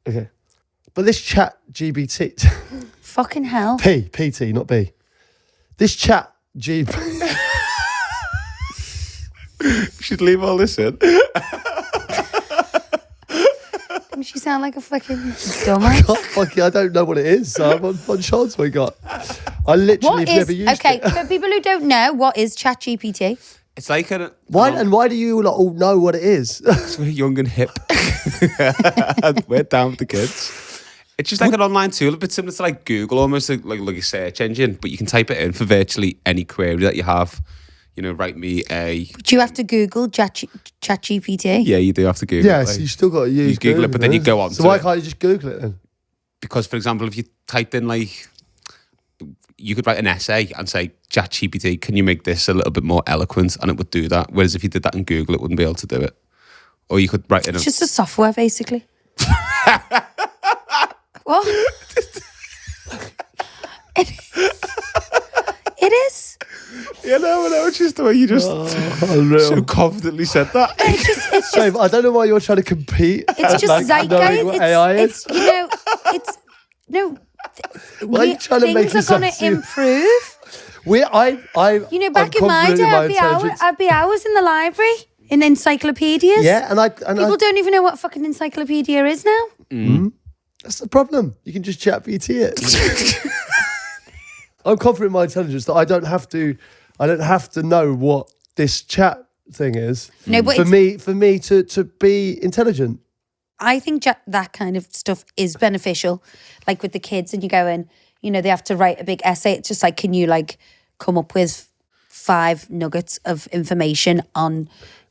Okay, but this ChatGPT. Fucking hell. PT, not B. This ChatGPT. Should leave all this in. She sound like a fucking dumbass. I don't know what it is, so what chance we got? I literally have never used it. Okay, for people who don't know, what is ChatGPT? It's like why do you all know what it is? It's very young and hip. And we're down with the kids. It's just like an online tool, a bit similar to like Google, almost like a search engine, but you can type it in for virtually any query that you have. Write me a... Do you have to Google ChatGPT? Yeah, you do have to Google it. Yeah, so you still got to use Google it, but then you go on So why can't you just Google it then? Because, for example, if you typed in you could write an essay and say, ChatGPT, can you make this a little bit more eloquent? And it would do that. Whereas if you did that in Google, it wouldn't be able to do it. Or you could write it in It's just a software, basically. What? It is. Yeah, no, it's just the way you just so confidently said that. It's just Dave, I don't know why you're trying to compete. It's just knowing what AI is. Why are you trying to make things are going to improve. Back in my day, I'd be hours in the library in encyclopedias. Yeah, people don't even know what a fucking encyclopedia is now. Mm. That's the problem. You can just ChatGPT it. I'm confident in my intelligence that I don't have to know what this chat thing is. No, but for me to be intelligent. I think that kind of stuff is beneficial. Like with the kids, and you go in, they have to write a big essay. It's just like, can you come up with 5 nuggets of information on,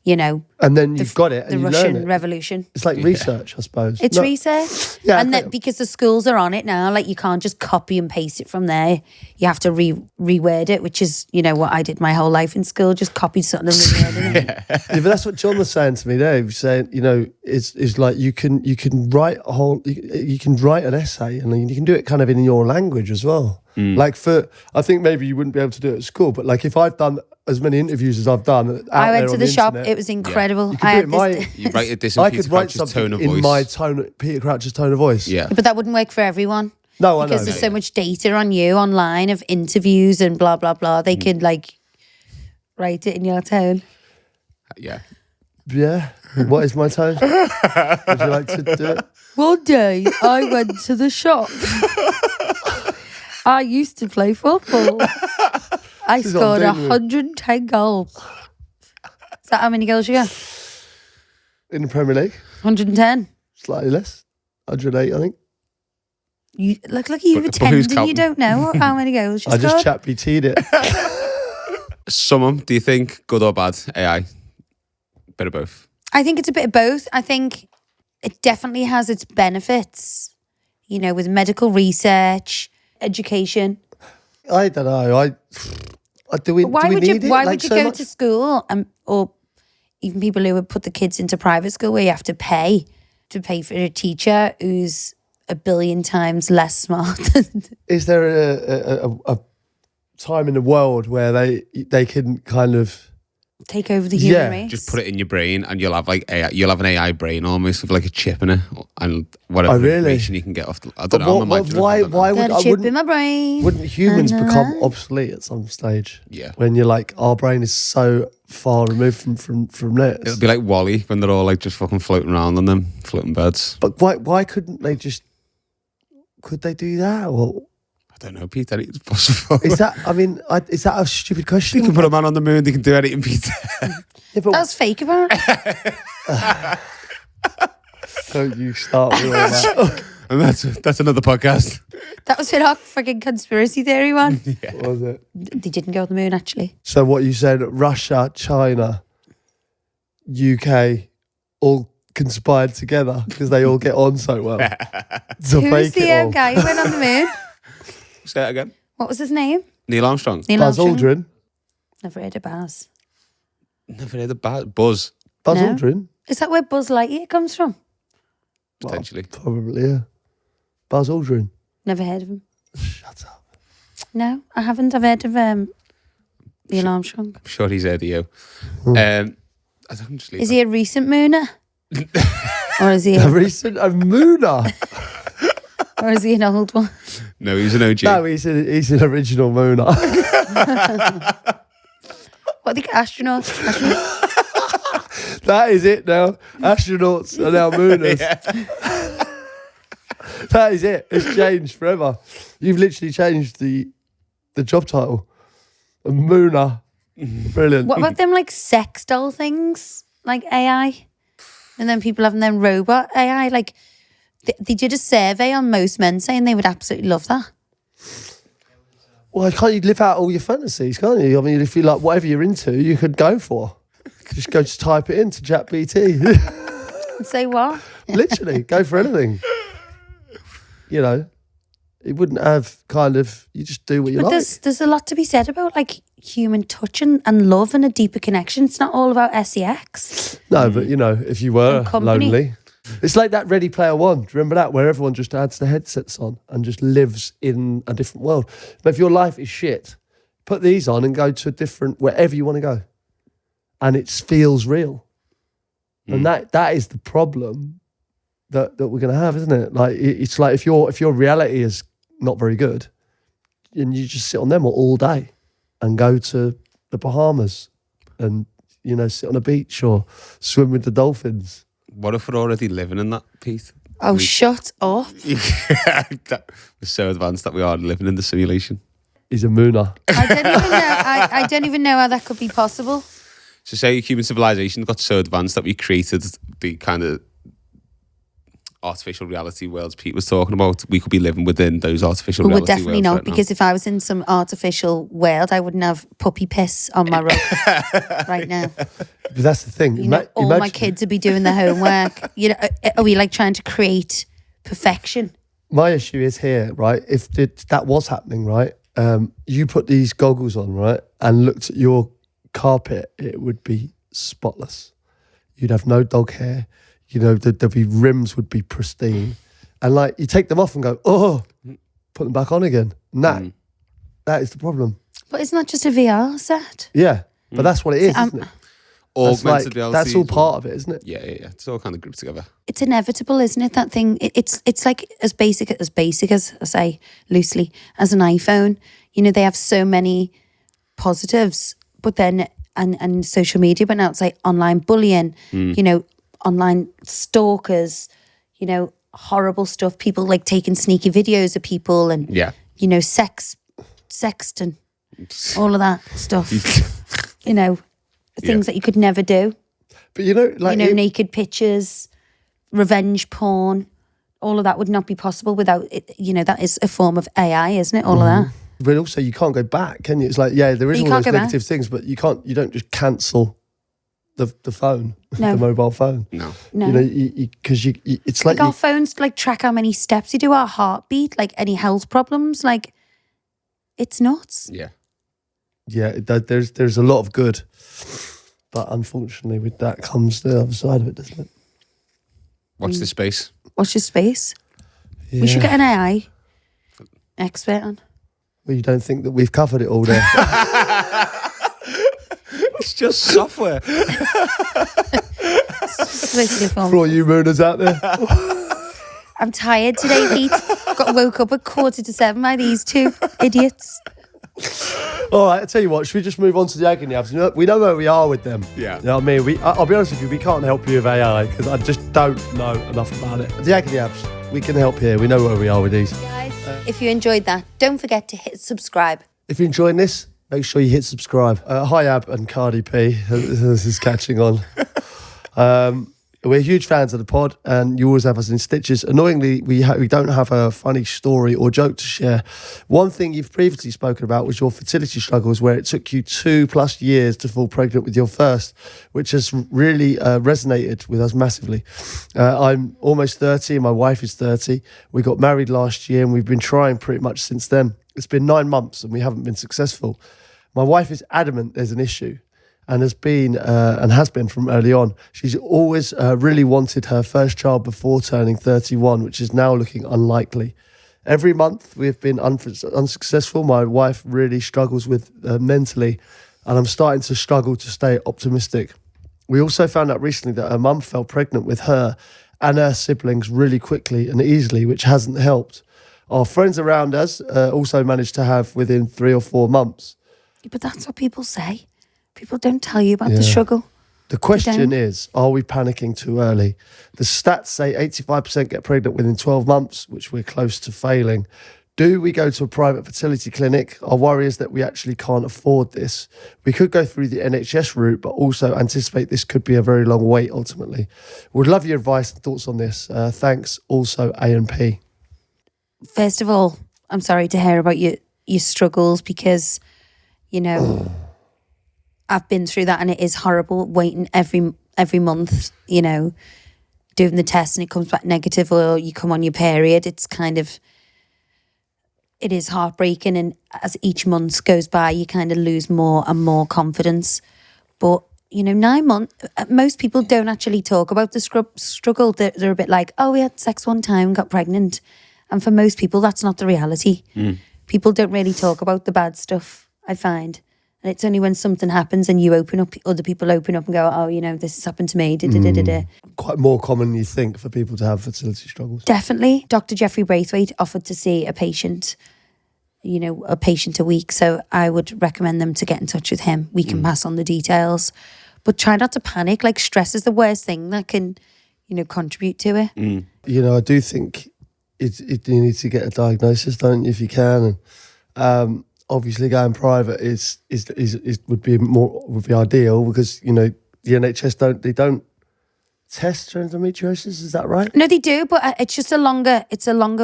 and then you've got it. The Russian Revolution. It's like research, I suppose. It's research. Yeah, and that because the schools are on it now, like you can't just copy and paste it from there. You have to reword it, which is, what I did my whole life in school, just copied something and reworded it. Yeah, but that's what John was saying to me there. He was saying, it's like you can write you can write an essay and you can do it kind of in your language as well. Like I think maybe you wouldn't be able to do it at school, but like if I've done as many interviews as I've done, I went to the shop. It was incredible. You write it this in Peter Crouch's tone of voice. Peter Crouch's tone of voice. Yeah, but that wouldn't work for everyone. No, I know. Because there's so much data on you online of interviews and blah blah blah. They could write it in your tone. Yeah. Yeah. What is my tone? Would you like to do it? One day I went to the shop. I used to play football. I scored 110 goals. Is that how many goals you got? In the Premier League? 110. Slightly less. 108, I think. You look you pretending you don't know how many goals you scored. I just ChatGPT'd it. Someone, do you think, good or bad, AI? bit of both. I think it's a bit of both. I think it definitely has its benefits, you know, with medical research, education. I don't know. Do we need it? Why Like, would you so go much? to school or even people who would put the kids into private school where you have to pay for a teacher who's a billion times less smart? Is there a time in the world where they can kind of take over the human race? Just put it in your brain, and you'll have like AI, you'll have an AI brain almost with like a chip in it, and whatever information you can get off. I don't know. Why Got a chip in my brain. Wouldn't humans become obsolete at some stage? Yeah. When you're like, our brain is so far removed from this. It'll be like Wall-E when they're all like just fucking floating around on them floating beds. But why couldn't they just? Could they do that? Or I don't know, Pete. Anything's possible. is that? I mean, is that a stupid question? They can put a man on the moon. They can do anything, Peter. Yeah, but That's fake, apparently. don't you start with all that? And that's another podcast. That was our fucking conspiracy theory one. What was it? They didn't go on the moon, actually. So what you said? Russia, China, UK, all conspired together because they all get on so well. To Who was fake it the all. guy who went on the moon? Say that again. What was his name? Neil Armstrong. Neil Buzz Armstrong? Aldrin. Never heard of Buzz. Never heard of Buzz. Buzz No. Aldrin. Is that where Buzz Lightyear comes from? Potentially. Probably, yeah. Buzz Aldrin. Never heard of him. Shut up. No, I haven't. I've heard of Neil Armstrong. I'm sure he's heard of you. I don't just leave Is he a recent mooner? Or is he A recent mooner. or is he an old one? No, he's an OG. No, he's an original mooner. What the astronauts? That is it now. Astronauts are now mooners. That is it. It's changed forever. You've literally changed the job title. A mooner. Brilliant. What about them like sex doll things? Like AI? And then people having them robot AI? Like they did a survey on most men saying they would absolutely love that. Well, can't you live out all your fantasies, can't you? I mean, if you like whatever you're into, you could go for. Just type it into ChatGPT. And say what? Literally, go for anything. You know, it wouldn't have you just do what you But like. there's a lot to be said about like human touch and love and a deeper connection. It's not all about sex. No, but you know, if you were And company. lonely, it's like that Ready Player One. Do you remember that? Where everyone just adds the headsets on and just lives in a different world. But if your life is shit, put these on and go to a different, wherever you want to go. And it feels real. And that is the problem that we're going to have, isn't it? Like, it's like if your reality is not very good and you just sit on them all day and go to the Bahamas and, you know, sit on a beach or swim with the dolphins. What if we're already living in that, Pete? Oh, shut up. We're so advanced that we are living in the simulation. He's a mooner. I don't even know how that could be possible. So say human civilization got so advanced that we created the kind of artificial reality worlds Pete was talking about. We could be living within those artificial But we're reality definitely worlds not, right now. because if I was in some artificial world, I wouldn't have puppy piss on my rug right now. But that's the thing. You know, all my kids would be doing their homework. You know, are we like trying to create perfection? My issue is here, right? If that was happening, right? You put these goggles on, right, and looked at your carpet, it would be spotless. You'd have no dog hair. You know, there'd be rims would be pristine, and like you take them off and go, oh, put them back on again. And that is the problem. But it's not just a VR set. Yeah, but that's what it is, isn't it? Augmented reality. That's all part of it, isn't it? Yeah. It's all kind of grouped together. It's inevitable, isn't it? That thing. It's like as basic as I say loosely as an iPhone. You know, they have so many positives, but then and social media, but now it's like online bullying. You know, online stalkers. You know, horrible stuff. People like taking sneaky videos of people and you know, sexting, all of that stuff. You know. Things that you could never do. But you know, like naked pictures, revenge porn, all of that would not be possible without it. You know, that is a form of AI, isn't it? All of that. But also, you can't go back, can you? It's like, yeah, there is You all can't those go negative things, but you don't just cancel the phone, No. the mobile phone. No. No. You know, because it's like our phones like track how many steps you do, our heartbeat, like any health problems, like it's nuts. Yeah. Yeah, there's a lot of good, but unfortunately, with that comes the other side of it, doesn't it? Watch this space. Watch your space. Yeah. We should get an AI expert on. Well, you don't think that we've covered it all there? It's just software. For all you mooners out there. I'm tired today, Pete. Woke up at 6:45 by these two idiots. All right, I'll tell you what, should we just move on to the Agony Abs? We know where we are with them. Yeah. You know what I mean? I'll be honest with you, we can't help you with AI because I just don't know enough about it. The Agony Abs, we can help here. We know where we are with these. Guys, if you enjoyed that, don't forget to hit subscribe. If you're enjoying this, make sure you hit subscribe. Hi, Ab and Cardi P. This is catching on. We're huge fans of the pod, and you always have us in stitches. Annoyingly, we don't have a funny story or joke to share. One thing you've previously spoken about was your fertility struggles, where it took you 2+ years to fall pregnant with your first, which has really resonated with us massively. I'm almost 30, and my wife is 30. We got married last year, and we've been trying pretty much since then. It's been 9 months, and we haven't been successful. My wife is adamant there's an issue. And has been from early on. She's always really wanted her first child before turning 31, which is now looking unlikely. Every month we've been unsuccessful. My wife really struggles with mentally, and I'm starting to struggle to stay optimistic. We also found out recently that her mum fell pregnant with her and her siblings really quickly and easily, which hasn't helped. Our friends around us also managed to have within 3 or 4 months. But that's what people say. People don't tell you about the struggle. The question is, are we panicking too early? The stats say 85% get pregnant within 12 months, which we're close to failing. Do we go to a private fertility clinic? Our worry is that we actually can't afford this. We could go through the NHS route, but also anticipate this could be a very long wait ultimately. Would love your advice and thoughts on this. Thanks. Also, A&P. First of all, I'm sorry to hear about your struggles because, you know... I've been through that, and it is horrible waiting every month, you know, doing the test and it comes back negative, or you come on your period. It's it is heartbreaking, and as each month goes by, you kind of lose more and more confidence. But, you know, 9 months, most people don't actually talk about the struggle. They're a bit like, oh, we had sex one time, got pregnant. And for most people, that's not the reality. People don't really talk about the bad stuff, I find. And it's only when something happens and you open up, other people open up and go, oh, you know, this has happened to me. Quite more common than you think for people to have fertility struggles. Definitely. Dr. Jeffrey Braithwaite offered to see a patient, you know, a patient a week. So I would recommend them to get in touch with him. We can pass on the details. But try not to panic. Like, stress is the worst thing that can, you know, contribute to it. You know, I do think you need to get a diagnosis, don't you, if you can. And obviously, going private would be ideal because, you know, the NHS don't test for endometriosis. Is that right? No, they do, but it's just a longer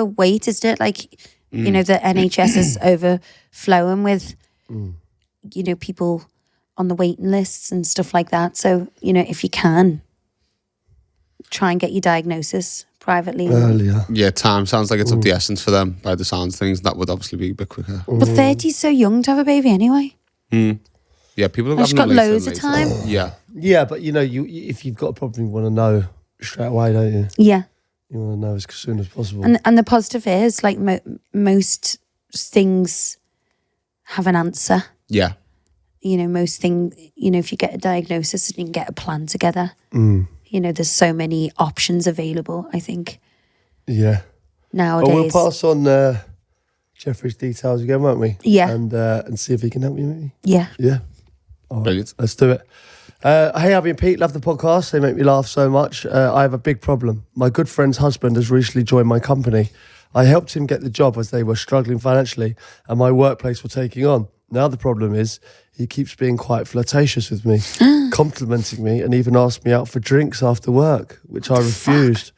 wait, isn't it? Like, you know, the NHS is overflowing with, you know, people on the waiting lists and stuff like that. So, you know, if you can, try and get your diagnosis privately. Earlier. Yeah, time sounds like it's of the essence for them by the sounds of things. That would obviously be a bit quicker. But 30's so young to have a baby anyway. Yeah, people have just got loads of time. Yeah. Yeah, but, you know, if you've got a problem, you want to know straight away, don't you? Yeah. You want to know as soon as possible. And the positive is, like, most things have an answer. Yeah. You know, most things, you know, if you get a diagnosis and you can get a plan together, you know, there's so many options available, I think. Yeah. Nowadays. Well, we'll pass on Jeffrey's details again, won't we? Yeah. And see if he can help you, maybe. Yeah. Yeah. All right, Brilliant. let's do it. Hey, Abbey and Pete, love the podcast. They make me laugh so much. I have a big problem. My good friend's husband has recently joined my company. I helped him get the job as they were struggling financially and my workplace were taking on. Now the problem is he keeps being quite flirtatious with me, complimenting me and even asked me out for drinks after work, which I refused.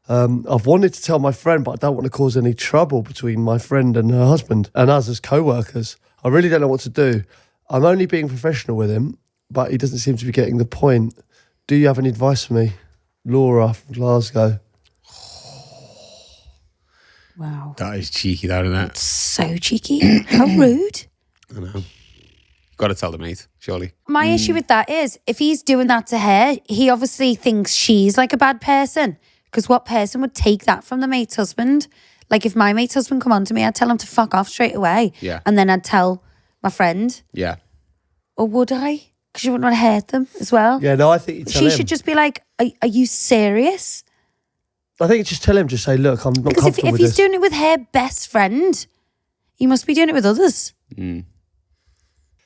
I've wanted to tell my friend, but I don't want to cause any trouble between my friend and her husband and us as co-workers. I really don't know what to do. I'm only being professional with him, but he doesn't seem to be getting the point. Do you have any advice for me? Laura from Glasgow. Wow. That is cheeky, that, isn't it? So cheeky. How rude. I know. Got to tell the mate, surely. My issue with that is, if he's doing that to her, he obviously thinks she's like a bad person. Because what person would take that from the mate's husband? Like, if my mate's husband come on to me, I'd tell him to fuck off straight away. Yeah. And then I'd tell my friend. Yeah. Or would I? Because you wouldn't want to hurt them as well. Yeah, no, I think you tell him. She should just be like, are you serious? I think you just tell him, just say, look, I'm not Because comfortable if with he's this. doing it with her best friend, he must be doing it with others. Mm.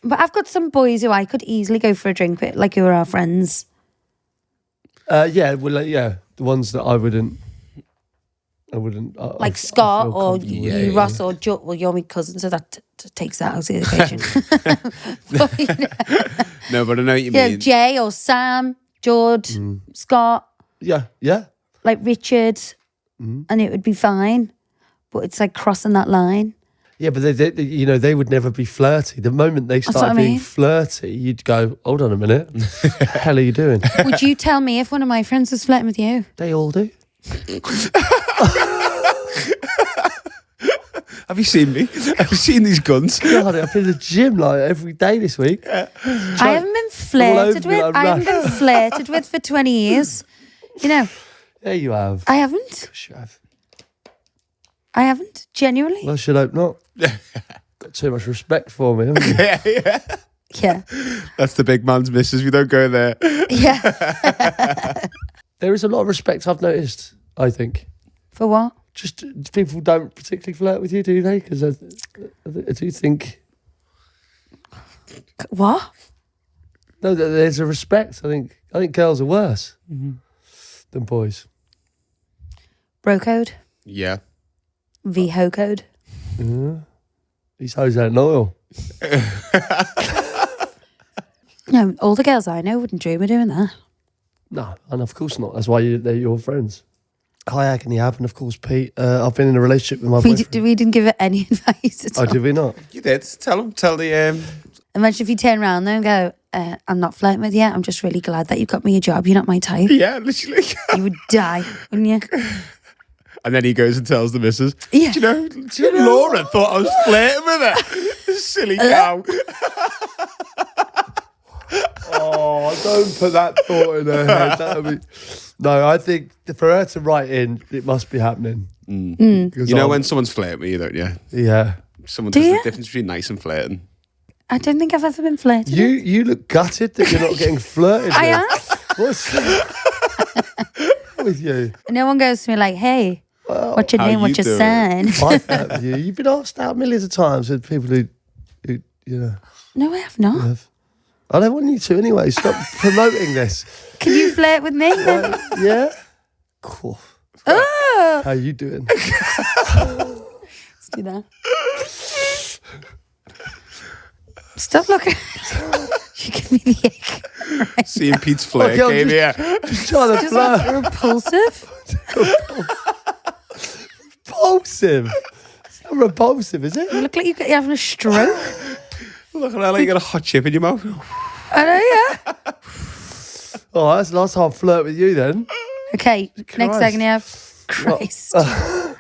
But I've got some boys who I could easily go for a drink with, like who are our friends. Yeah, well, the ones that I wouldn't. Like Scott or comfortable you, with. Ross or Joe. Well, you're my cousin, so that takes that out of the equation. No, but I know what you Yeah, mean. Jay or Sam, George, Scott, Yeah. like Richard, and it would be fine. But it's like crossing that line. Yeah, but they would never be flirty. The moment they what started I being mean. flirty, you'd go, hold on a minute. What the hell are you doing? Would you tell me if one of my friends was flirting with you? They all do. Have you seen me? Have you seen these guns? God, I've been in the gym like every day this week. I haven't been flirted over me with. like I haven't been flirted with for 20 years. You know, There you have. I haven't. Should have. I haven't. Genuinely. Well, I should hope not. Got too much respect for me, haven't you? Yeah. That's the big man's missus. We don't go there. Yeah. There is a lot of respect I've noticed, I think. For what? Just people don't particularly flirt with you, do they? Because I do think... What? No, there's a respect. I think girls are worse than boys. Bro code? Yeah. VHO code? Yeah. These hoes ain't loyal. No, all the girls I know wouldn't dream of doing that. No, and of course not. That's why they're your friends. Hi, Agony Abs, and of course, Pete. I've been in a relationship with my boyfriend. We didn't give it any advice at all. Oh, did we not? You did. Tell the... Imagine if you turn around there and go, I'm not flirting with you. I'm just really glad that you got me a job. You're not my type. Yeah, literally. You would die, wouldn't you? And then he goes and tells the missus, Yeah. Do you know Laura thought I was flirting with her? Silly cow. Oh, don't put that thought in her head. No, I think for her to write in, it must be happening. You know when someone's flirting with you, don't you? Yeah. Someone Do does you? the difference between nice and flirting. I don't think I've ever been flirted with. You look gutted that you're not getting flirted with. I am. What's with you? No one goes to me like, hey, what's your how name? you What's your doing? sign? I flirt with you. You've been asked out millions of times with people who you know, No, I have not. have. I don't want you to anyway. Stop promoting this. Can you flirt with me then? Yeah? Cool. Oh, How you doing? let's do that. Stop looking. You give me the ick. Right. Seeing Pete's flirt Okay, I'm came here. Just trying to Just flirt. repulsive. Repulsive. It's not repulsive, is it? You look like you're having a stroke. Look at that, like you got a hot chip in your mouth. I know, yeah. Oh, that's the last time I flirt with you then. Okay, next Christ. Agony Abs. Christ. All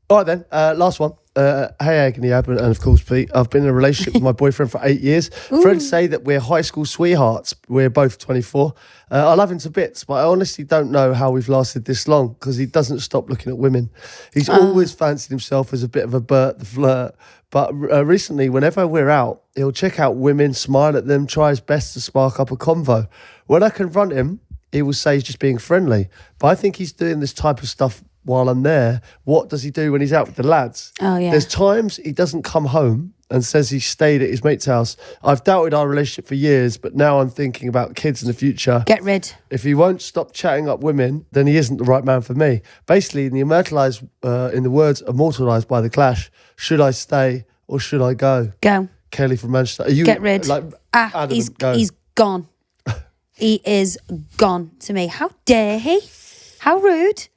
right then, last one. Hey Agony Abs, and of course Pete. I've been in a relationship with my boyfriend for 8 years. Friends say that we're high school sweethearts. We're both 24. I love him to bits, but I honestly don't know how we've lasted this long because he doesn't stop looking at women. He's always fancied himself as a bit of a Bert the flirt. But recently, whenever we're out, he'll check out women, smile at them, try his best to spark up a convo. When I confront him, he will say he's just being friendly. But I think he's doing this type of stuff while I'm there. What does he do when he's out with the lads? Oh, yeah. There's times he doesn't come home and says he stayed at his mate's house. I've doubted our relationship for years, but now I'm thinking about kids in the future. Get rid. If he won't stop chatting up women, then he isn't the right man for me. Basically, in the words immortalised by The Clash, should I stay or should I go? Go. Kelly from Manchester. Are you Get rid. adamant, go? He's gone. He is gone to me. How dare he? How rude.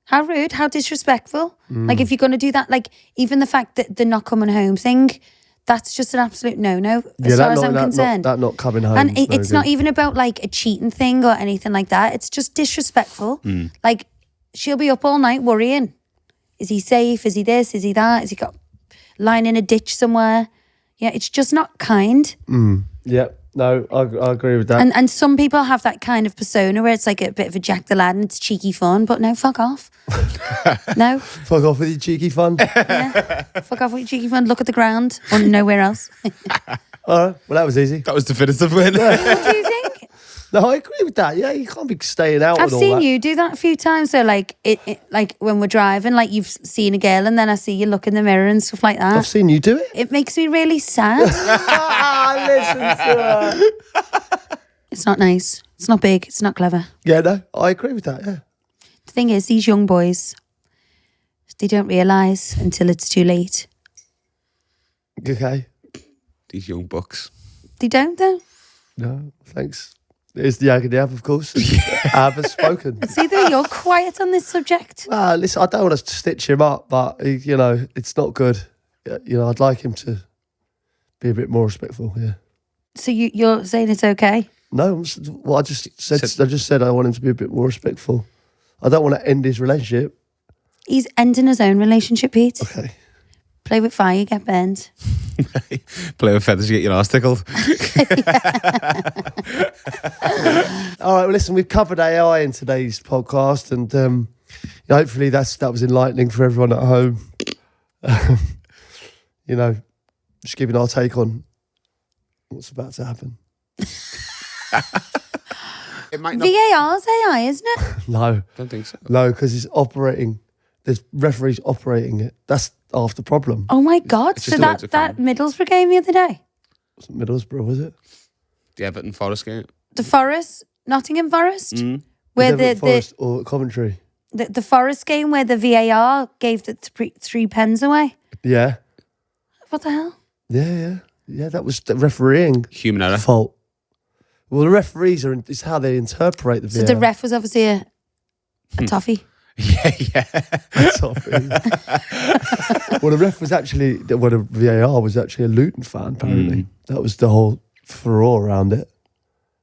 How rude, how disrespectful. Like, if you're going to do that, like, even the fact that the not coming home thing, That's just an absolute no-no as far as I'm concerned. That not coming home. And it's not even about like a cheating thing or anything like that. It's just disrespectful. Like, she'll be up all night worrying. Is he safe? Is he this? Is he that? Is he got lying in a ditch somewhere? Yeah, it's just not kind. Yeah, no, I agree with that. And some people have that kind of persona where it's like a bit of a Jack the Lad and it's cheeky fun, but no, fuck off. No. Fuck off with your cheeky fun. Yeah. Fuck off with your cheeky fun. Look at the ground or nowhere else. All right, well, that was easy. That was definitive win. What do you think? No, I agree with that. Yeah, you can't be staying out. I've and all seen that. you do that a few times. So like like when we're driving, like you've seen a girl and then I see you look in the mirror and stuff like that. I've seen you do it. It makes me really sad. Listen to her. It's not nice. It's not big. It's not clever. Yeah, no, I agree with that. Yeah. The thing is, these young boys, they don't realise until it's too late. Okay. These young bucks. They don't, though. No, thanks. It's the Agony Abs, of course. Ab has spoken. See, though, you're quiet on this subject. Listen, I don't want to stitch him up, but it's not good. I'd like him to be a bit more respectful. Yeah. So you're saying it's okay? No, I just said I want him to be a bit more respectful. I don't want to end his relationship. He's ending his own relationship, Pete. Okay. Play with fire, you get burned. Play with feathers, you get your arse tickled. All right, well, listen, we've covered AI in today's podcast, and hopefully that was enlightening for everyone at home. Just giving our take on what's about to happen. It might not. VAR's AI, isn't it? No. Don't think so. No, because it's operating. There's referees operating it. That's half the problem. Oh my God. It's So just loads of that fun. Middlesbrough game the other day? Wasn't Middlesbrough, was it? The Everton Forest game. The Forest, Nottingham Forest? Mm. Where Was it Forest or Coventry? the Forest game where the VAR gave the three pens away? Yeah. What the hell? Yeah, that was the refereeing Human error. fault. Well, the referees it's how they interpret the VAR. So the ref was obviously a toffee. Yeah. Toffee. Well, the ref was actually, the VAR was actually a Luton fan, apparently. That was the whole furore around it.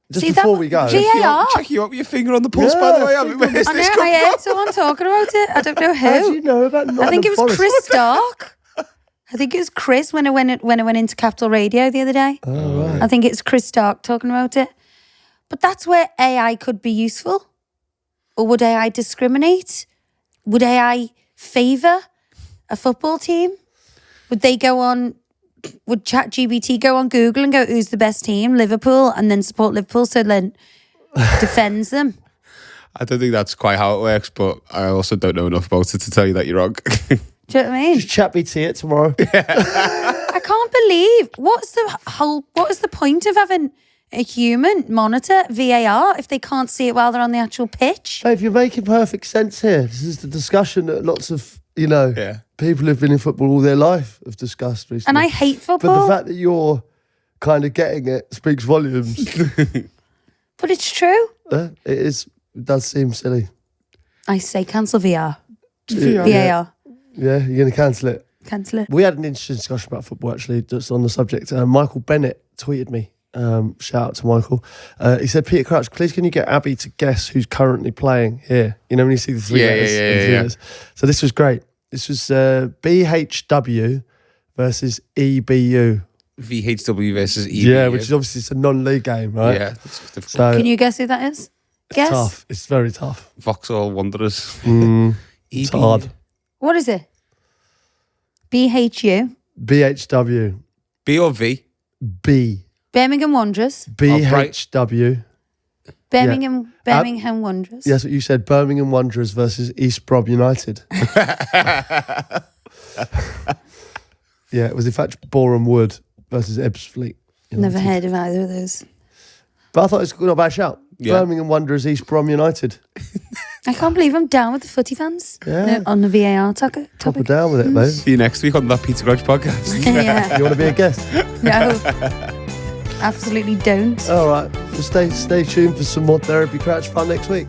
Just See, before that- we go. VAR? Check you up with your finger on the pulse, Yeah, by the way. finger Where's I this know, come I heard from? someone talking about it. I don't know How do who. you know about Nottingham I think it was Forest? Chris Stark. I think it was Chris when I went into Capital Radio the other day. Oh, right. I think it's Chris Stark talking about it. But that's where AI could be useful. Or would AI discriminate? Would AI favour a football team? Would ChatGPT go on Google and go, who's the best team? Liverpool, and then support Liverpool, so then defends them? I don't think that's quite how it works, but I also don't know enough about it to tell you that you're wrong. Do you know what I mean? Just chat BT it tomorrow. I can't believe what is the point of having a human monitor VAR if they can't see it while they're on the actual pitch? Dave, you're making perfect sense here. This is the discussion that lots of, people who've been in football all their life have discussed recently. And I hate But football. the fact that you're kind of getting it speaks volumes. But it's true. It does seem silly. I say cancel VR. Yeah. VAR. Yeah, you're going to cancel it. Cancel it. We had an interesting discussion about football, actually, just on the subject. Michael Bennett tweeted me. Shout out to Michael. He said, Peter Crouch, please can you get Abby to guess who's currently playing here? You know, when you see the three letters. Yeah. So this was great. This was BHW versus EBU. VHW versus EBU. Yeah, which is obviously it's a non-league game, right? Yeah, that's difficult. So Can you guess who that is? Guess. tough. It's very tough. Vauxhall Wanderers. It's hard. What is it? BHU. BHW. B or V? B. Birmingham Wanderers. BHW. Birmingham Wanderers. Yes, what you said. Birmingham Wanderers versus East Brom United. Yeah, it was in fact Boreham Wood versus Ebbsfleet. Never heard of either of those. But I thought it was not a bad shout. Yeah. Birmingham Wanderers, East Brom United. I can't believe I'm down with the footy fans. Yeah. On the VAR topic. Proper down with it, mate. See you next week on that Peter Crouch podcast. Yeah. You want to be a guest? No. Absolutely don't. All right. Well, stay tuned for some more Therapy Crouch fun next week.